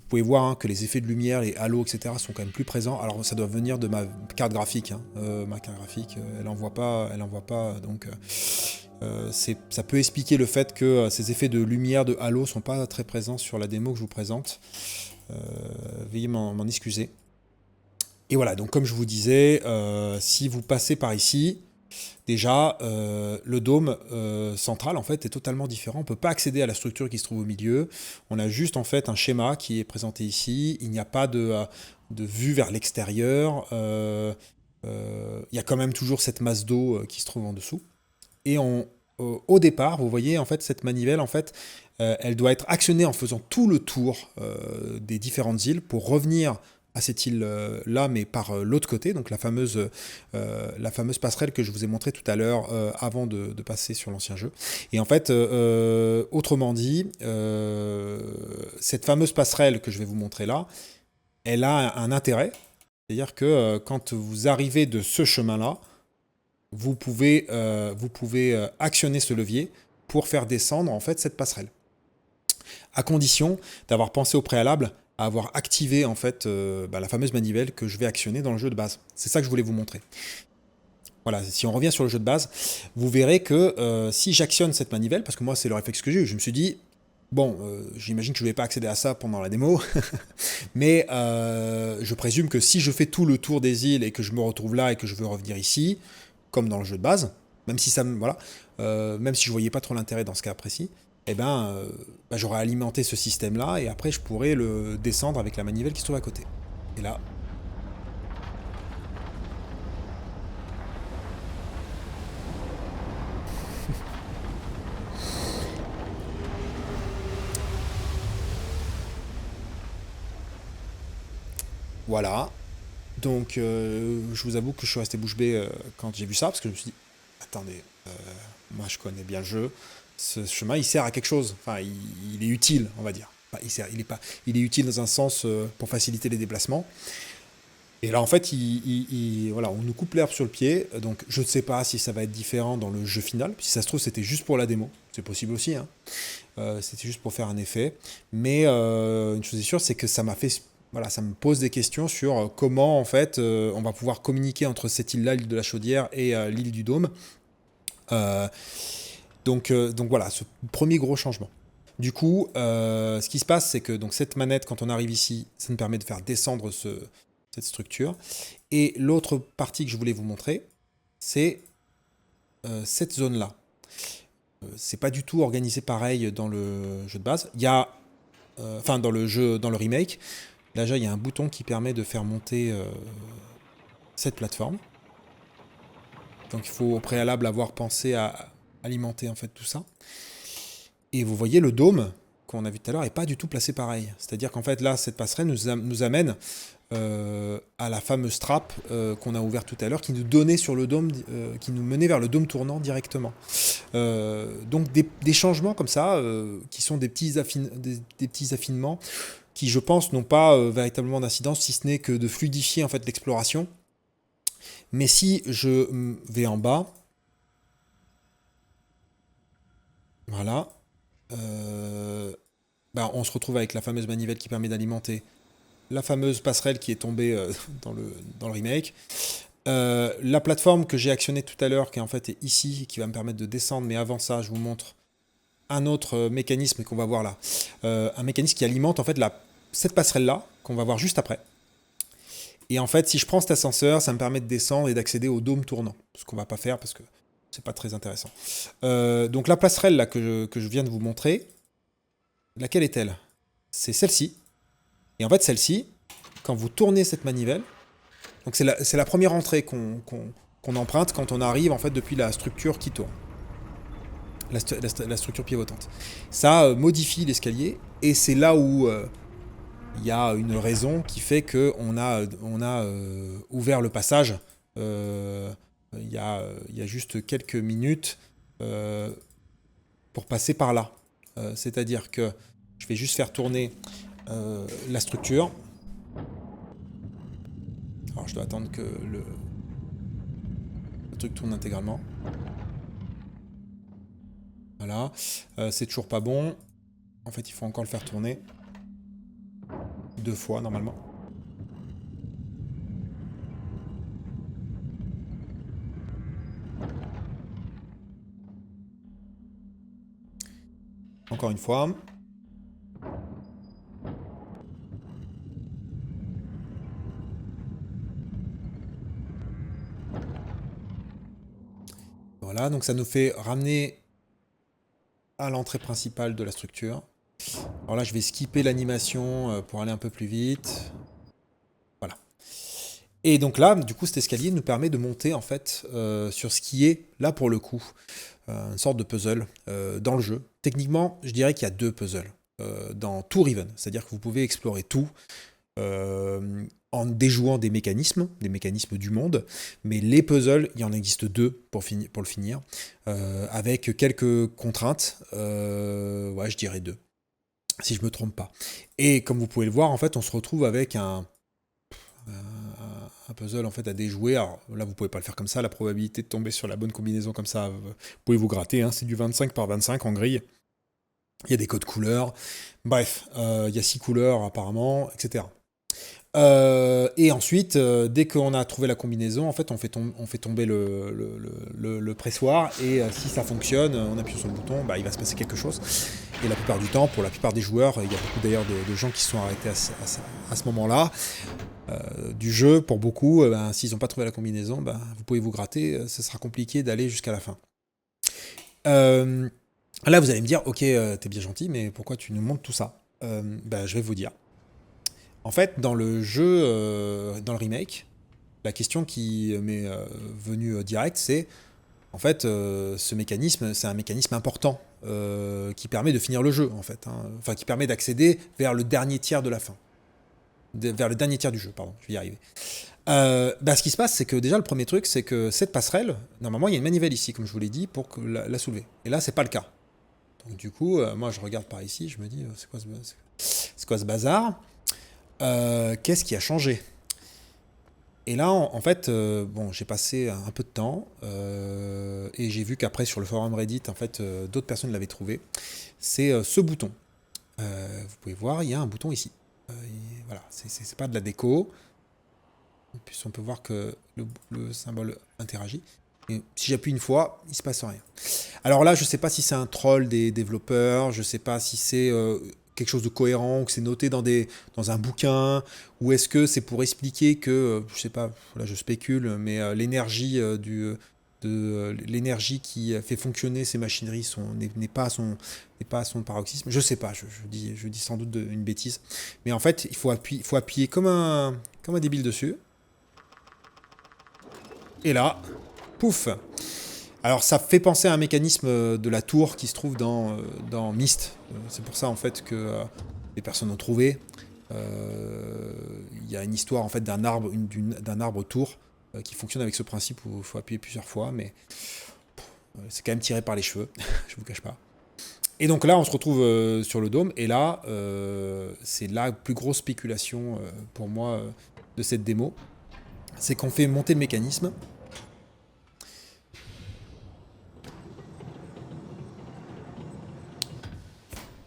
pouvez voir hein, que les effets de lumière, les halos, etc. sont quand même plus présents. Alors ça doit venir de ma carte graphique. Hein. Ma carte graphique, elle envoie pas, donc ça peut expliquer le fait que ces effets de lumière, de halo, sont pas très présents sur la démo que je vous présente. Veuillez m'en excuser. Et voilà, donc comme je vous disais, si vous passez par ici, déjà, le dôme central en fait est totalement différent. On ne peut pas accéder à la structure qui se trouve au milieu. On a juste en fait un schéma qui est présenté ici. Il n'y a pas de vue vers l'extérieur. Il y a quand même toujours cette masse d'eau qui se trouve en dessous. Et au départ, vous voyez en fait cette manivelle en fait, elle doit être actionnée en faisant tout le tour des différentes îles pour revenir à cette île-là, mais par l'autre côté, donc la fameuse passerelle que je vous ai montrée tout à l'heure avant de passer sur l'ancien jeu. Et en fait, autrement dit, cette fameuse passerelle que je vais vous montrer là, elle a un intérêt, c'est-à-dire que quand vous arrivez de ce chemin-là, vous pouvez actionner ce levier pour faire descendre en fait cette passerelle. À condition d'avoir pensé au préalable à avoir activé en fait la fameuse manivelle que je vais actionner dans le jeu de base. C'est ça que je voulais vous montrer. Voilà, si on revient sur le jeu de base, vous verrez que si j'actionne cette manivelle, parce que moi c'est le réflexe que j'ai eu, je me suis dit, bon, j'imagine que je ne vais pas accéder à ça pendant la démo, mais je présume que si je fais tout le tour des îles et que je me retrouve là et que je veux revenir ici, comme dans le jeu de base, même si même si je voyais pas trop l'intérêt dans ce cas précis, eh j'aurais alimenté ce système-là et après je pourrais le descendre avec la manivelle qui se trouve à côté. Et là. Voilà. Donc je vous avoue que je suis resté bouche bée quand j'ai vu ça, parce que je me suis dit, attendez, moi je connais bien le jeu, ce chemin il sert à quelque chose, enfin il est utile on va dire. Enfin, il est utile dans un sens pour faciliter les déplacements. Et là en fait voilà, on nous coupe l'herbe sur le pied, donc je ne sais pas si ça va être différent dans le jeu final, si ça se trouve c'était juste pour la démo, c'est possible aussi, hein. C'était juste pour faire un effet, mais une chose est sûre, c'est que ça m'a fait... Voilà, ça me pose des questions sur comment en fait on va pouvoir communiquer entre cette île-là, l'île de la Chaudière, et l'île du Dôme. Donc voilà, ce premier gros changement. Du coup, ce qui se passe, c'est que donc, cette manette, quand on arrive ici, ça nous permet de faire descendre cette structure. Et l'autre partie que je voulais vous montrer, c'est cette zone-là. C'est pas du tout organisé pareil dans le jeu de base. Il y a, dans le remake, déjà il y a un bouton qui permet de faire monter cette plateforme. Donc il faut au préalable avoir pensé à alimenter en fait tout ça. Et vous voyez le dôme qu'on a vu tout à l'heure n'est pas du tout placé pareil. C'est-à-dire qu'en fait là cette passerelle nous amène à la fameuse trappe qu'on a ouverte tout à l'heure, qui nous donnait sur le dôme, qui nous menait vers le dôme tournant directement. Donc des changements comme ça, qui sont des petits affinements, qui je pense n'ont pas véritablement d'incidence, si ce n'est que de fluidifier en fait l'exploration. Mais si je vais en bas, voilà, on se retrouve avec la fameuse manivelle qui permet d'alimenter la fameuse passerelle qui est tombée dans le remake. La plateforme que j'ai actionnée tout à l'heure, qui en fait est ici, qui va me permettre de descendre, mais avant ça, je vous montre un autre mécanisme qu'on va voir là. Un mécanisme qui alimente en fait cette passerelle-là, qu'on va voir juste après. Et en fait, si je prends cet ascenseur, ça me permet de descendre et d'accéder au dôme tournant. Ce qu'on va pas faire parce que c'est pas très intéressant. Donc la passerelle là que je viens de vous montrer, laquelle est-elle? C'est celle-ci. Et en fait, celle-ci, quand vous tournez cette manivelle, Donc c'est la première entrée qu'on emprunte quand on arrive en fait depuis la structure qui tourne, la structure pivotante. Ça modifie l'escalier et c'est là où il y a une raison qui fait que on a ouvert le passage. Il y a juste quelques minutes pour passer par là. C'est-à-dire que je vais juste faire tourner la structure. Alors je dois attendre que le truc tourne intégralement. Voilà. C'est toujours pas bon. En fait, il faut encore le faire tourner. 2 fois, normalement. Encore une fois. Voilà, donc ça nous fait ramener à l'entrée principale de la structure. Alors là, je vais skipper l'animation pour aller un peu plus vite. Voilà. Et donc là, du coup, cet escalier nous permet de monter en fait sur ce qui est, là pour le coup, une sorte de puzzle dans le jeu. Techniquement, je dirais qu'il y a 2 puzzles dans tout Riven. C'est-à-dire que vous pouvez explorer tout en déjouant des mécanismes du monde. Mais les puzzles, il y en existe 2 pour le finir, avec quelques contraintes. Ouais, je dirais 2. Si je me trompe pas. Et comme vous pouvez le voir, en fait, on se retrouve avec un puzzle en fait à déjouer. Alors là, vous pouvez pas le faire comme ça. La probabilité de tomber sur la bonne combinaison comme ça, vous pouvez vous gratter. Hein, c'est du 25 par 25 en grille. Il y a des codes couleurs. Bref, il y a 6 couleurs apparemment, etc. Et ensuite, dès qu'on a trouvé la combinaison, en fait, on fait tomber le pressoir et si ça fonctionne, on appuie sur le bouton, bah, il va se passer quelque chose. Et la plupart du temps, pour la plupart des joueurs, il y a beaucoup d'ailleurs de gens qui se sont arrêtés à ce moment-là du jeu. Pour beaucoup, s'ils n'ont pas trouvé la combinaison, vous pouvez vous gratter, ce sera compliqué d'aller jusqu'à la fin. Là, vous allez me dire, ok, t'es bien gentil, mais pourquoi tu nous montres tout ça? Je vais vous dire. En fait, dans le jeu, dans le remake, la question qui m'est venue direct, c'est en fait, ce mécanisme, c'est un mécanisme important qui permet de finir le jeu, en fait. Hein. Enfin, qui permet d'accéder vers le dernier tiers de la fin. Vers le dernier tiers du jeu, pardon, je vais y arriver. Ce qui se passe, c'est que déjà, le premier truc, c'est que cette passerelle, normalement, il y a une manivelle ici, comme je vous l'ai dit, pour la soulever. Et là, c'est pas le cas. Donc, du coup, moi, je regarde par ici, je me dis, c'est quoi ce bazar? Qu'est-ce qui a changé? Et là, en fait, j'ai passé un peu de temps et j'ai vu qu'après sur le forum Reddit, en fait, d'autres personnes l'avaient trouvé. C'est ce bouton. Vous pouvez voir, il y a un bouton ici. Voilà, c'est pas de la déco. Et puis on peut voir que le symbole interagit. Et si j'appuie une fois, il se passe rien. Alors là, je sais pas si c'est un troll des développeurs, je sais pas si c'est quelque chose de cohérent, ou que c'est noté dans un bouquin, ou est-ce que c'est pour expliquer que, je sais pas, là je spécule, mais l'énergie l'énergie qui fait fonctionner ces machineries n'est pas à son paroxysme. Je sais pas, je dis sans doute une bêtise. Mais en fait, il faut appuyer comme un débile dessus. Et là, pouf. Alors ça fait penser à un mécanisme de la tour qui se trouve dans Myst. C'est pour ça en fait que les personnes ont trouvé. Il y a une histoire en fait d'un arbre tour qui fonctionne avec ce principe où il faut appuyer plusieurs fois, mais c'est quand même tiré par les cheveux, je vous cache pas. Et donc là on se retrouve sur le dôme, et là c'est la plus grosse spéculation pour moi de cette démo. C'est qu'on fait monter le mécanisme.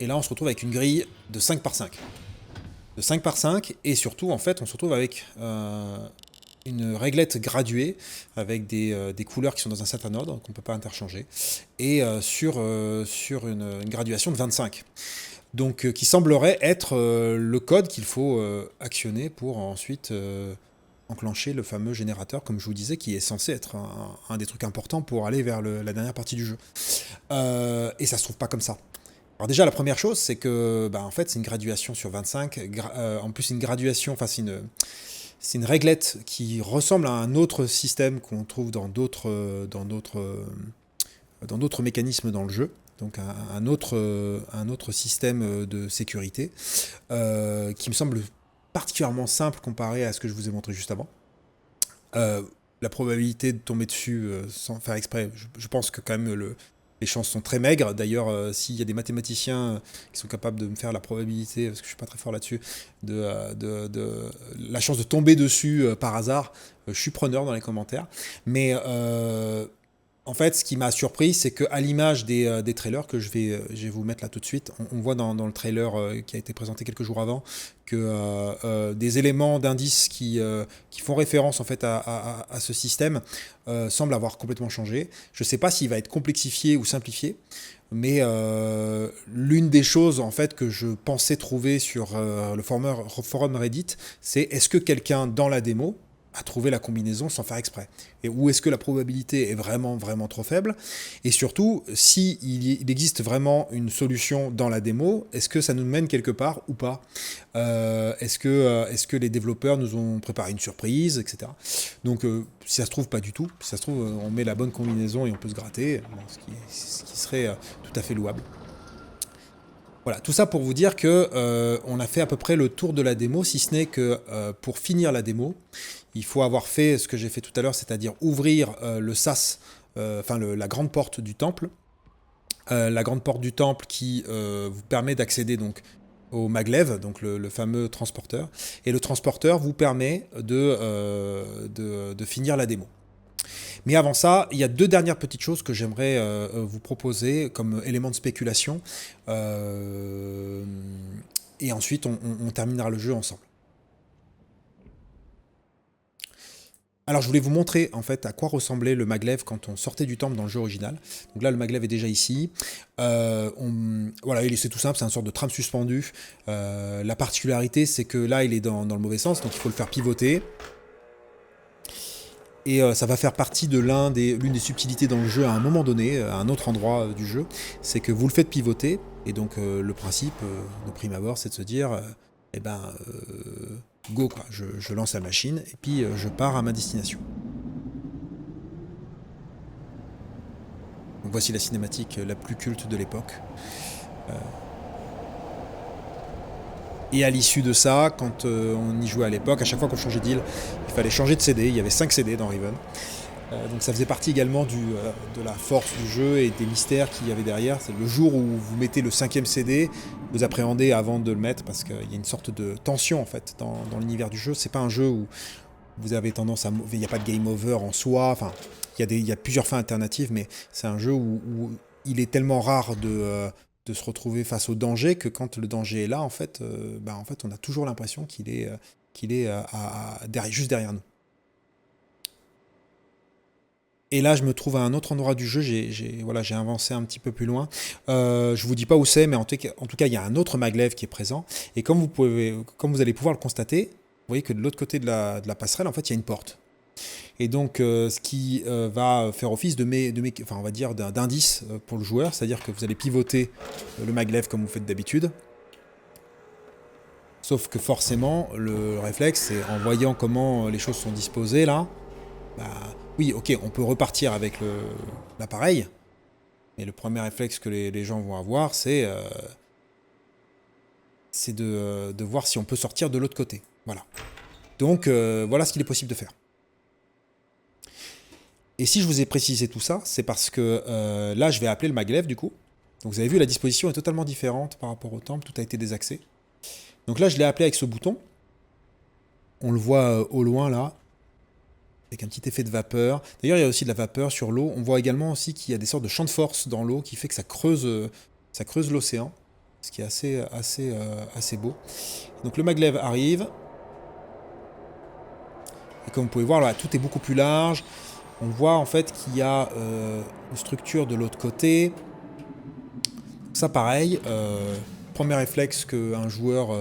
Et là, on se retrouve avec une grille de 5 par 5. De 5 par 5, et surtout, en fait, on se retrouve avec une réglette graduée, avec des couleurs qui sont dans un certain ordre, qu'on ne peut pas interchanger, et sur une graduation de 25. Donc, qui semblerait être le code qu'il faut actionner pour ensuite enclencher le fameux générateur, comme je vous disais, qui est censé être un des trucs importants pour aller vers la dernière partie du jeu. Et ça se trouve pas comme ça. Alors déjà, la première chose, c'est que en fait, c'est une graduation sur 25. En plus, une graduation, enfin, c'est une réglette qui ressemble à un autre système qu'on trouve dans d'autres mécanismes dans le jeu. Donc un autre système de sécurité qui me semble particulièrement simple comparé à ce que je vous ai montré juste avant. La probabilité de tomber dessus sans faire exprès, je pense que quand même les chances sont très maigres. D'ailleurs, s'il y a des mathématiciens qui sont capables de me faire la probabilité, parce que je suis pas très fort là-dessus, de la chance de tomber dessus par hasard, je suis preneur dans les commentaires. Mais en fait, ce qui m'a surpris, c'est qu'à l'image des trailers que je vais vous mettre là tout de suite, on voit dans le trailer qui a été présenté quelques jours avant que des éléments d'indices qui font référence en fait à ce système semblent avoir complètement changé. Je ne sais pas s'il va être complexifié ou simplifié, mais l'une des choses en fait que je pensais trouver sur le forum Reddit, c'est est-ce que quelqu'un dans la démo à trouver la combinaison sans faire exprès. Et où est-ce que la probabilité est vraiment, vraiment trop faible? Et surtout, si il existe vraiment une solution dans la démo, est-ce que ça nous mène quelque part ou pas? Est-ce que les développeurs nous ont préparé une surprise, etc. Donc, si ça se trouve, pas du tout. Si ça se trouve, on met la bonne combinaison et on peut se gratter, bon, ce qui serait tout à fait louable. Voilà, tout ça pour vous dire que on a fait à peu près le tour de la démo, si ce n'est que pour finir la démo, il faut avoir fait ce que j'ai fait tout à l'heure, c'est-à-dire ouvrir le sas, la grande porte du temple. La grande porte du temple qui vous permet d'accéder donc au maglev, donc le fameux transporteur. Et le transporteur vous permet de finir la démo. Mais avant ça, il y a deux dernières petites choses que j'aimerais vous proposer comme élément de spéculation. Et ensuite, on terminera le jeu ensemble. Alors, je voulais vous montrer en fait à quoi ressemblait le maglev quand on sortait du temple dans le jeu original. Donc là, le maglev est déjà ici. Voilà, c'est tout simple, c'est une sorte de trame suspendue. La particularité, c'est que là, il est dans le mauvais sens, donc il faut le faire pivoter. Et ça va faire partie de l'une des subtilités dans le jeu à un moment donné, à un autre endroit du jeu, c'est que vous le faites pivoter, et donc le principe de prime abord, c'est de se dire, go quoi, je lance la machine, et puis je pars à ma destination. Donc voici la cinématique la plus culte de l'époque. Et à l'issue de ça, quand on y jouait à l'époque, à chaque fois qu'on changeait d'île, il fallait changer de CD. Il y avait 5 CD dans Riven. Donc ça faisait partie également de la force du jeu et des mystères qu'il y avait derrière. C'est le jour où vous mettez le 5e CD, vous appréhendez avant de le mettre parce qu'il y a une sorte de tension en fait dans l'univers du jeu. C'est pas un jeu où vous avez tendance à... Il n'y a pas de game over en soi. Enfin, il y a plusieurs fins alternatives, mais c'est un jeu où il est tellement rare de se retrouver face au danger que quand le danger est là, en fait, on a toujours l'impression qu'il est juste derrière nous. Et là, je me trouve à un autre endroit du jeu, j'ai avancé un petit peu plus loin. Je vous dis pas où c'est, mais en tout cas, il y a un autre maglev qui est présent. Et comme vous allez pouvoir le constater, vous voyez que de l'autre côté de la passerelle, en fait, il y a une porte. Et donc, ce qui va faire office d'indice pour le joueur, c'est-à-dire que vous allez pivoter le maglev comme vous faites d'habitude. Sauf que forcément, le réflexe, c'est en voyant comment les choses sont disposées là, oui, ok, on peut repartir avec l'appareil, mais le premier réflexe que les gens vont avoir, c'est de voir si on peut sortir de l'autre côté. Voilà. Donc, voilà ce qu'il est possible de faire. Et si je vous ai précisé tout ça, c'est parce que là, je vais appeler le maglev du coup. Donc vous avez vu, la disposition est totalement différente par rapport au temple, tout a été désaxé. Donc là, je l'ai appelé avec ce bouton. On le voit au loin là, avec un petit effet de vapeur. D'ailleurs, il y a aussi de la vapeur sur l'eau. On voit également aussi qu'il y a des sortes de champs de force dans l'eau qui fait que ça creuse l'océan, ce qui est assez beau. Donc le maglev arrive. Et comme vous pouvez voir, là, tout est beaucoup plus large. On voit en fait qu'il y a une structure de l'autre côté. Ça pareil, premier réflexe qu'un joueur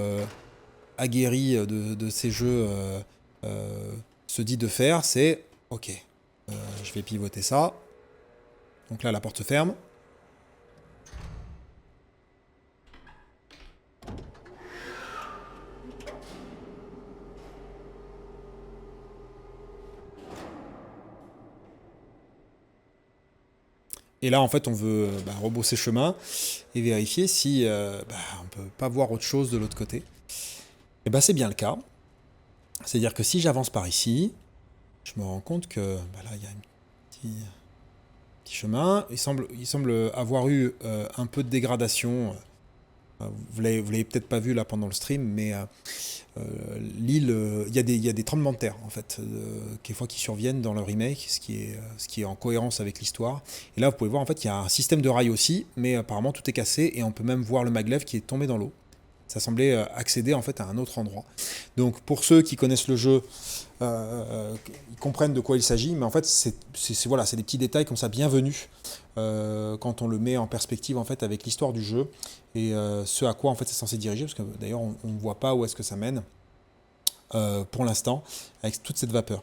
aguerri de ces jeux se dit de faire, c'est ok, je vais pivoter ça. Donc là la porte se ferme. Et là, en fait, on veut rebrousser chemin et vérifier si on peut pas voir autre chose de l'autre côté. Et c'est bien le cas. C'est-à-dire que si j'avance par ici, je me rends compte que là, il y a un petit chemin. Il semble avoir eu un peu de dégradation. Vous l'avez peut-être pas vu là pendant le stream, mais l'île, il y a des tremblements de terre en fait, quelquefois qui surviennent dans le remake, ce qui est en cohérence avec l'histoire. Et là, vous pouvez voir en fait, il y a un système de rails aussi, mais apparemment tout est cassé et on peut même voir le maglev qui est tombé dans l'eau. Ça semblait accéder en fait à un autre endroit. Donc pour ceux qui connaissent le jeu, ils comprennent de quoi il s'agit, mais en fait c'est des petits détails comme ça bienvenus quand on le met en perspective en fait avec l'histoire du jeu et ce à quoi en fait c'est censé diriger, parce que d'ailleurs on ne voit pas où est-ce que ça mène pour l'instant avec toute cette vapeur.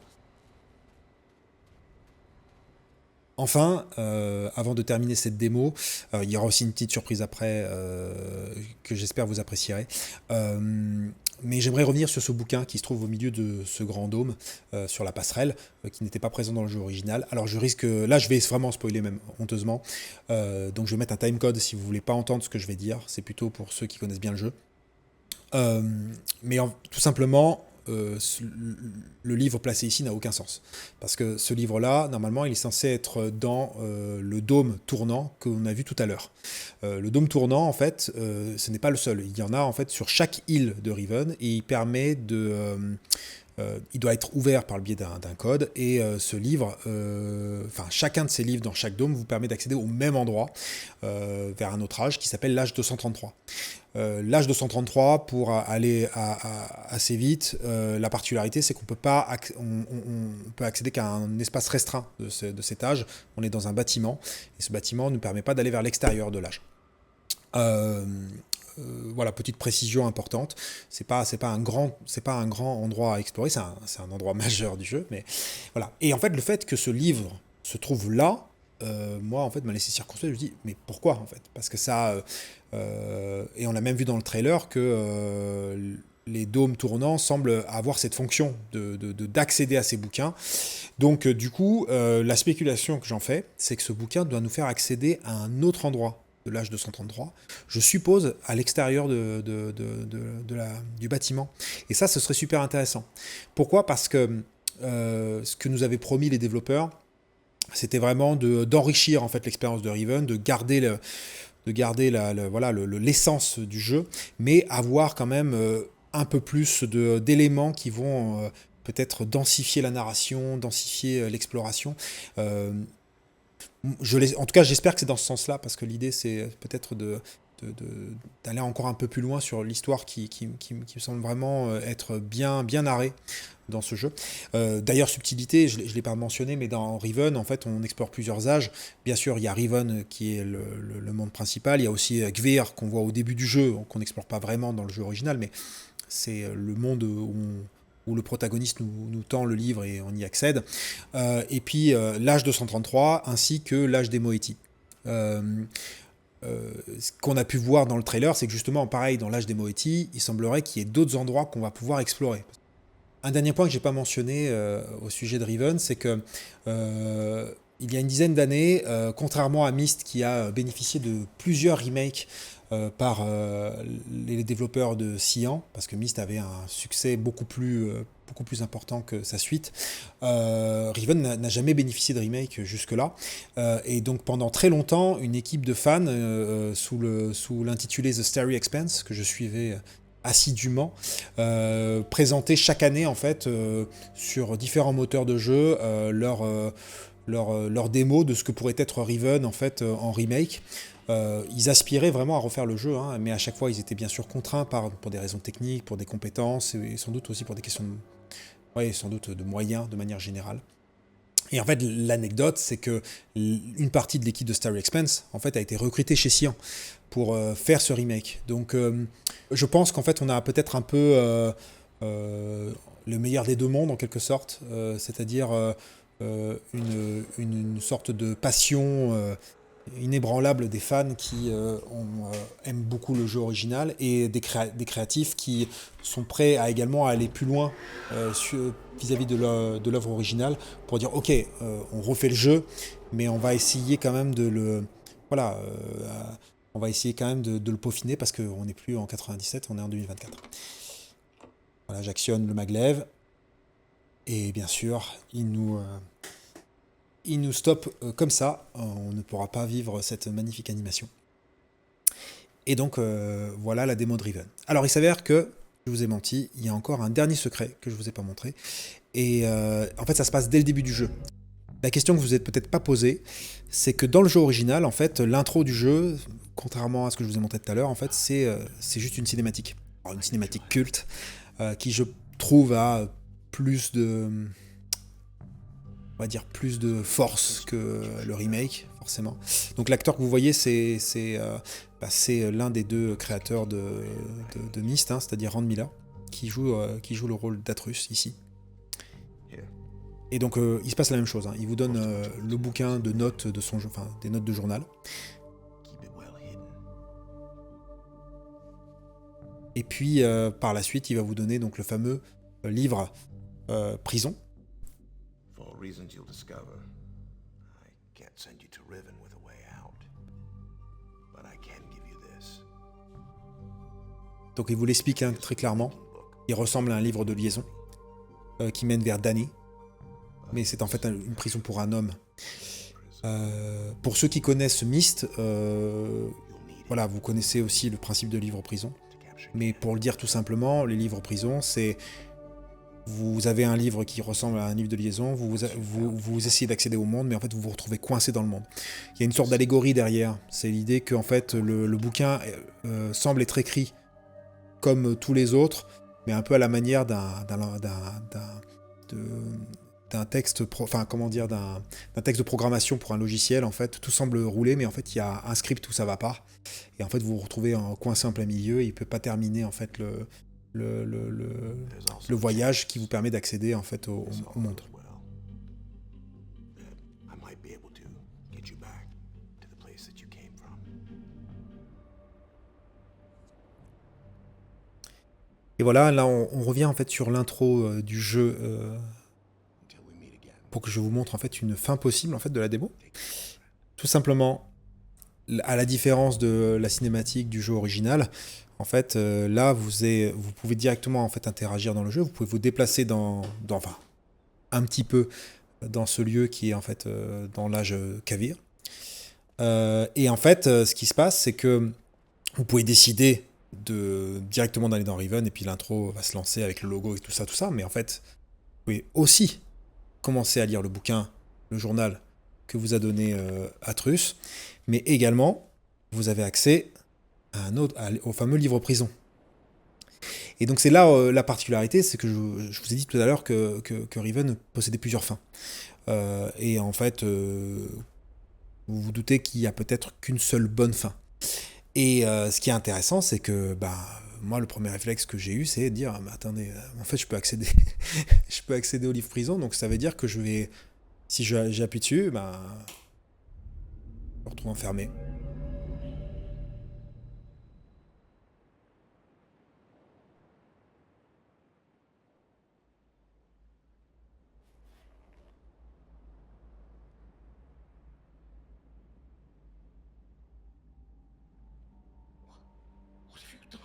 Enfin, avant de terminer cette démo, il y aura aussi une petite surprise après que j'espère vous apprécierez. Mais j'aimerais revenir sur ce bouquin qui se trouve au milieu de ce grand dôme sur la passerelle, qui n'était pas présent dans le jeu original. Alors je risque, là je vais vraiment spoiler même honteusement, donc je vais mettre un timecode si vous voulez pas entendre ce que je vais dire, c'est plutôt pour ceux qui connaissent bien le jeu. Tout simplement, le livre placé ici n'a aucun sens. Parce que ce livre-là, normalement, il est censé être dans le dôme tournant qu'on a vu tout à l'heure. Le dôme tournant, en fait, ce n'est pas le seul. Il y en a, en fait, sur chaque île de Riven, et il permet de... il doit être ouvert par le biais d'un code, et ce livre, chacun de ces livres dans chaque dôme vous permet d'accéder au même endroit, vers un autre âge qui s'appelle l'âge 233. L'âge 233, pour aller assez vite, la particularité c'est qu'on peut pas on peut accéder qu'à un espace restreint de cet âge. On est dans un bâtiment, et ce bâtiment ne permet pas d'aller vers l'extérieur de l'âge. Voilà, petite précision importante. C'est pas un grand endroit à explorer. C'est un endroit majeur du jeu, mais voilà. Et en fait, le fait que ce livre se trouve là, moi, en fait, m'a laissé circonspect. Je me dis, mais pourquoi, en fait? Parce que ça, et on l'a même vu dans le trailer que les dômes tournants semblent avoir cette fonction d'accéder à ces bouquins. Donc, du coup, la spéculation que j'en fais, c'est que ce bouquin doit nous faire accéder à un autre endroit de l'âge 233, je suppose à l'extérieur du bâtiment. Et ça, ce serait super intéressant. Pourquoi? Parce que ce que nous avaient promis les développeurs, c'était vraiment d'enrichir en fait l'expérience de Riven, de garder l'essence du jeu, mais avoir quand même un peu plus d'éléments qui vont peut-être densifier la narration, densifier l'exploration. En tout cas, j'espère que c'est dans ce sens-là, parce que l'idée, c'est peut-être d'aller encore un peu plus loin sur l'histoire qui me semble vraiment être bien narrée dans ce jeu. D'ailleurs, subtilité, je ne l'ai pas mentionné, mais dans Riven, en fait, on explore plusieurs âges. Bien sûr, il y a Riven qui est le monde principal. Il y a aussi Gvir qu'on voit au début du jeu, qu'on n'explore pas vraiment dans le jeu original, mais c'est le monde où le protagoniste nous tend le livre et on y accède. Et puis l'âge 233 ainsi que l'âge des Moeti. Ce qu'on a pu voir dans le trailer, c'est que justement, pareil, dans l'âge des Moeti, il semblerait qu'il y ait d'autres endroits qu'on va pouvoir explorer. Un dernier point que je n'ai pas mentionné au sujet de Riven, c'est que il y a une dizaine d'années, contrairement à Myst qui a bénéficié de plusieurs remakes par les développeurs de Cyan, parce que Myst avait un succès beaucoup plus important que sa suite. Riven n'a jamais bénéficié de remake jusque-là. Et donc pendant très longtemps, une équipe de fans sous l'intitulé The Starry Expanse, que je suivais assidûment, présentait chaque année en fait sur différents moteurs de jeu leur démo de ce que pourrait être Riven en fait en remake. Ils aspiraient vraiment à refaire le jeu, hein, mais à chaque fois ils étaient bien sûr contraints pour des raisons techniques, pour des compétences et sans doute aussi pour des questions sans doute de moyens de manière générale. Et en fait, l'anecdote, c'est que une partie de l'équipe de Starry Expanse en fait a été recrutée chez Cyan pour faire ce remake. Donc, je pense qu'en fait, on a peut-être un peu le meilleur des deux mondes en quelque sorte, c'est-à-dire une sorte de passion inébranlable des fans qui aiment beaucoup le jeu original et des créatifs qui sont prêts à également aller plus loin vis-à-vis de l'œuvre originale pour dire ok, on refait le jeu, mais on va essayer quand même de le voilà, on va essayer quand même de le peaufiner parce qu'on n'est plus en 97, on est en 2024. Voilà, j'actionne le maglev et bien sûr, il nous stoppe comme ça. On ne pourra pas vivre cette magnifique animation. Et donc, voilà la démo de Riven. Alors, il s'avère que, je vous ai menti, il y a encore un dernier secret que je ne vous ai pas montré. Et en fait, ça se passe dès le début du jeu. La question que vous vous êtes peut-être pas posée, c'est que dans le jeu original, en fait, l'intro du jeu, contrairement à ce que je vous ai montré tout à l'heure, en fait, c'est juste une cinématique. Alors, une cinématique culte, qui, je trouve, a plus de... on va dire plus de force que le remake, forcément. Donc l'acteur que vous voyez, c'est l'un des deux créateurs de Myst, hein, c'est-à-dire Rand Miller, qui joue le rôle d'Atrus ici. Et donc il se passe la même chose. Hein. Il vous donne le bouquin de notes de son, enfin des notes de journal. Et puis par la suite, il va vous donner donc le fameux livre Prison. For reasons you'll discover, I can't send you to Riven with a way out. But I can give you this. Donc il vous l'explique hein, très clairement. Il ressemble à un livre de liaison qui mène vers Danny. Mais c'est en fait une prison pour un homme. Pour ceux qui connaissent Myst, voilà, vous connaissez aussi le principe de livre-prison. Mais pour le dire tout simplement, les livres-prison, c'est... Vous avez un livre qui ressemble à un livre de liaison, vous essayez d'accéder au monde, mais en fait vous vous retrouvez coincé dans le monde. Il y a une sorte d'allégorie derrière. C'est l'idée que en fait, le bouquin semble être écrit comme tous les autres, mais un peu à la manière d'un texte, d'un texte de programmation pour un logiciel. En fait, tout semble rouler, mais en fait, il y a un script où ça va pas. Et en fait, vous vous retrouvez coincé en plein milieu. Et il peut pas terminer en fait le voyage qui vous permet d'accéder en fait au monde. Et voilà, là on revient en fait sur l'intro du jeu pour que je vous montre en fait une fin possible en fait de la démo. Tout simplement, à la différence de la cinématique du jeu original, en fait, là, vous pouvez directement en fait interagir dans le jeu. Vous pouvez vous déplacer enfin, un petit peu dans ce lieu qui est en fait dans l'âge Kavir. Et en fait, ce qui se passe, c'est que vous pouvez décider directement d'aller dans Riven et puis l'intro va se lancer avec le logo et tout ça. Mais en fait, vous pouvez aussi commencer à lire le bouquin, le journal que vous a donné Atrus, mais également, vous avez accès au fameux livre prison. Et donc c'est là la particularité, c'est que je vous ai dit tout à l'heure que Riven possédait plusieurs fins. Et en fait, vous vous doutez qu'il n'y a peut-être qu'une seule bonne fin. Et ce qui est intéressant, c'est que moi, le premier réflexe que j'ai eu, c'est de dire mais attendez, en fait, je peux accéder, je peux accéder au livre prison, donc ça veut dire que si j'appuie dessus, je me retrouve enfermé. What have you done?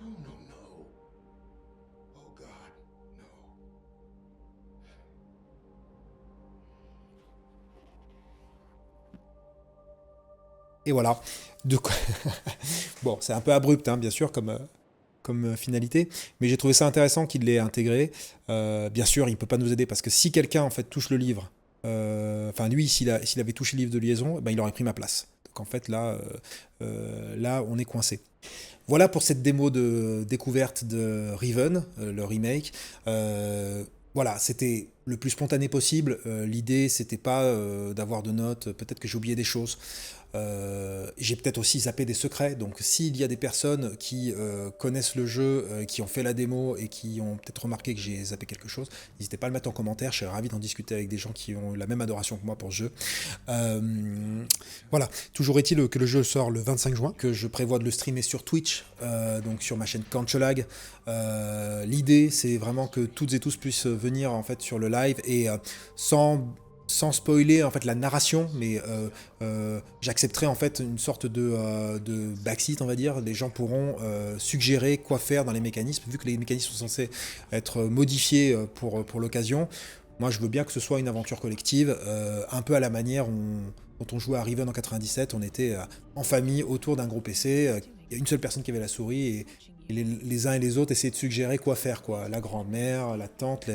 No, no, no. Oh God, no. Et voilà. Bon, c'est un peu abrupt, hein, bien sûr, comme finalité, mais j'ai trouvé ça intéressant qu'il l'ait intégré. Bien sûr, il ne peut pas nous aider parce que si quelqu'un en fait touche le livre, enfin lui, s'il avait touché le livre de liaison, il aurait pris ma place. Donc en fait là, on est coincé. Voilà pour cette démo de découverte de Riven, le remake. Voilà, c'était le plus spontané possible. L'idée, c'était pas d'avoir de notes. Peut-être que j'ai oublié des choses. J'ai peut-être aussi zappé des secrets. Donc, s'il y a des personnes qui connaissent le jeu, qui ont fait la démo et qui ont peut-être remarqué que j'ai zappé quelque chose, n'hésitez pas à le mettre en commentaire. Je serais ravi d'en discuter avec des gens qui ont la même adoration que moi pour ce jeu. Voilà. Toujours est-il que le jeu sort le 25 juin, que je prévois de le streamer sur Twitch, donc sur ma chaîne Cancholag. L'idée, c'est vraiment que toutes et tous puissent venir en fait sur le live et sans spoiler en fait la narration, mais j'accepterai en fait une sorte de backseat, on va dire. Les gens pourront suggérer quoi faire dans les mécanismes, vu que les mécanismes sont censés être modifiés pour l'occasion. Moi, je veux bien que ce soit une aventure collective, un peu à la manière dont on jouait à Riven en 97. On était en famille autour d'un gros PC. Il y a une seule personne qui avait la souris et les uns et les autres essayaient de suggérer quoi faire, quoi. La grand-mère, la tante,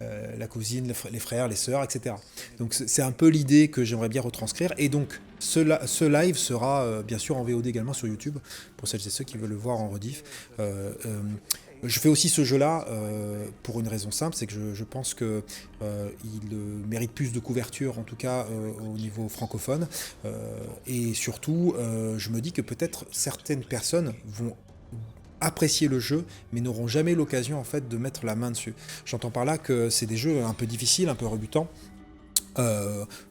la cousine, les frères, les sœurs, etc. Donc c'est un peu l'idée que j'aimerais bien retranscrire. Et donc ce live sera bien sûr en VOD également sur YouTube, pour celles et ceux qui veulent le voir en rediff. Je fais aussi ce jeu-là pour une raison simple, c'est que je pense que il mérite plus de couverture, en tout cas au niveau francophone. Et surtout, je me dis que peut-être certaines personnes vont apprécier le jeu, mais n'auront jamais l'occasion en fait de mettre la main dessus. J'entends par là que c'est des jeux un peu difficiles, un peu rebutants.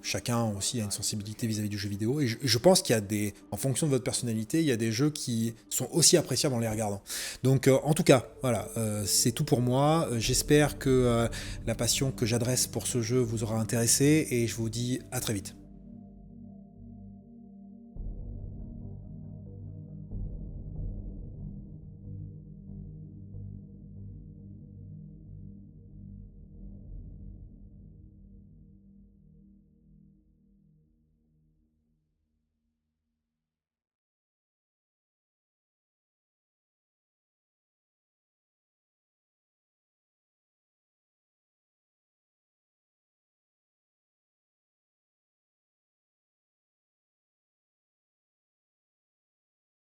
Chacun aussi a une sensibilité vis-à-vis du jeu vidéo et je pense qu'il y a en fonction de votre personnalité, il y a des jeux qui sont aussi appréciables en les regardant. Donc en tout cas, voilà, c'est tout pour moi. J'espère que la passion que j'adresse pour ce jeu vous aura intéressé et je vous dis à très vite.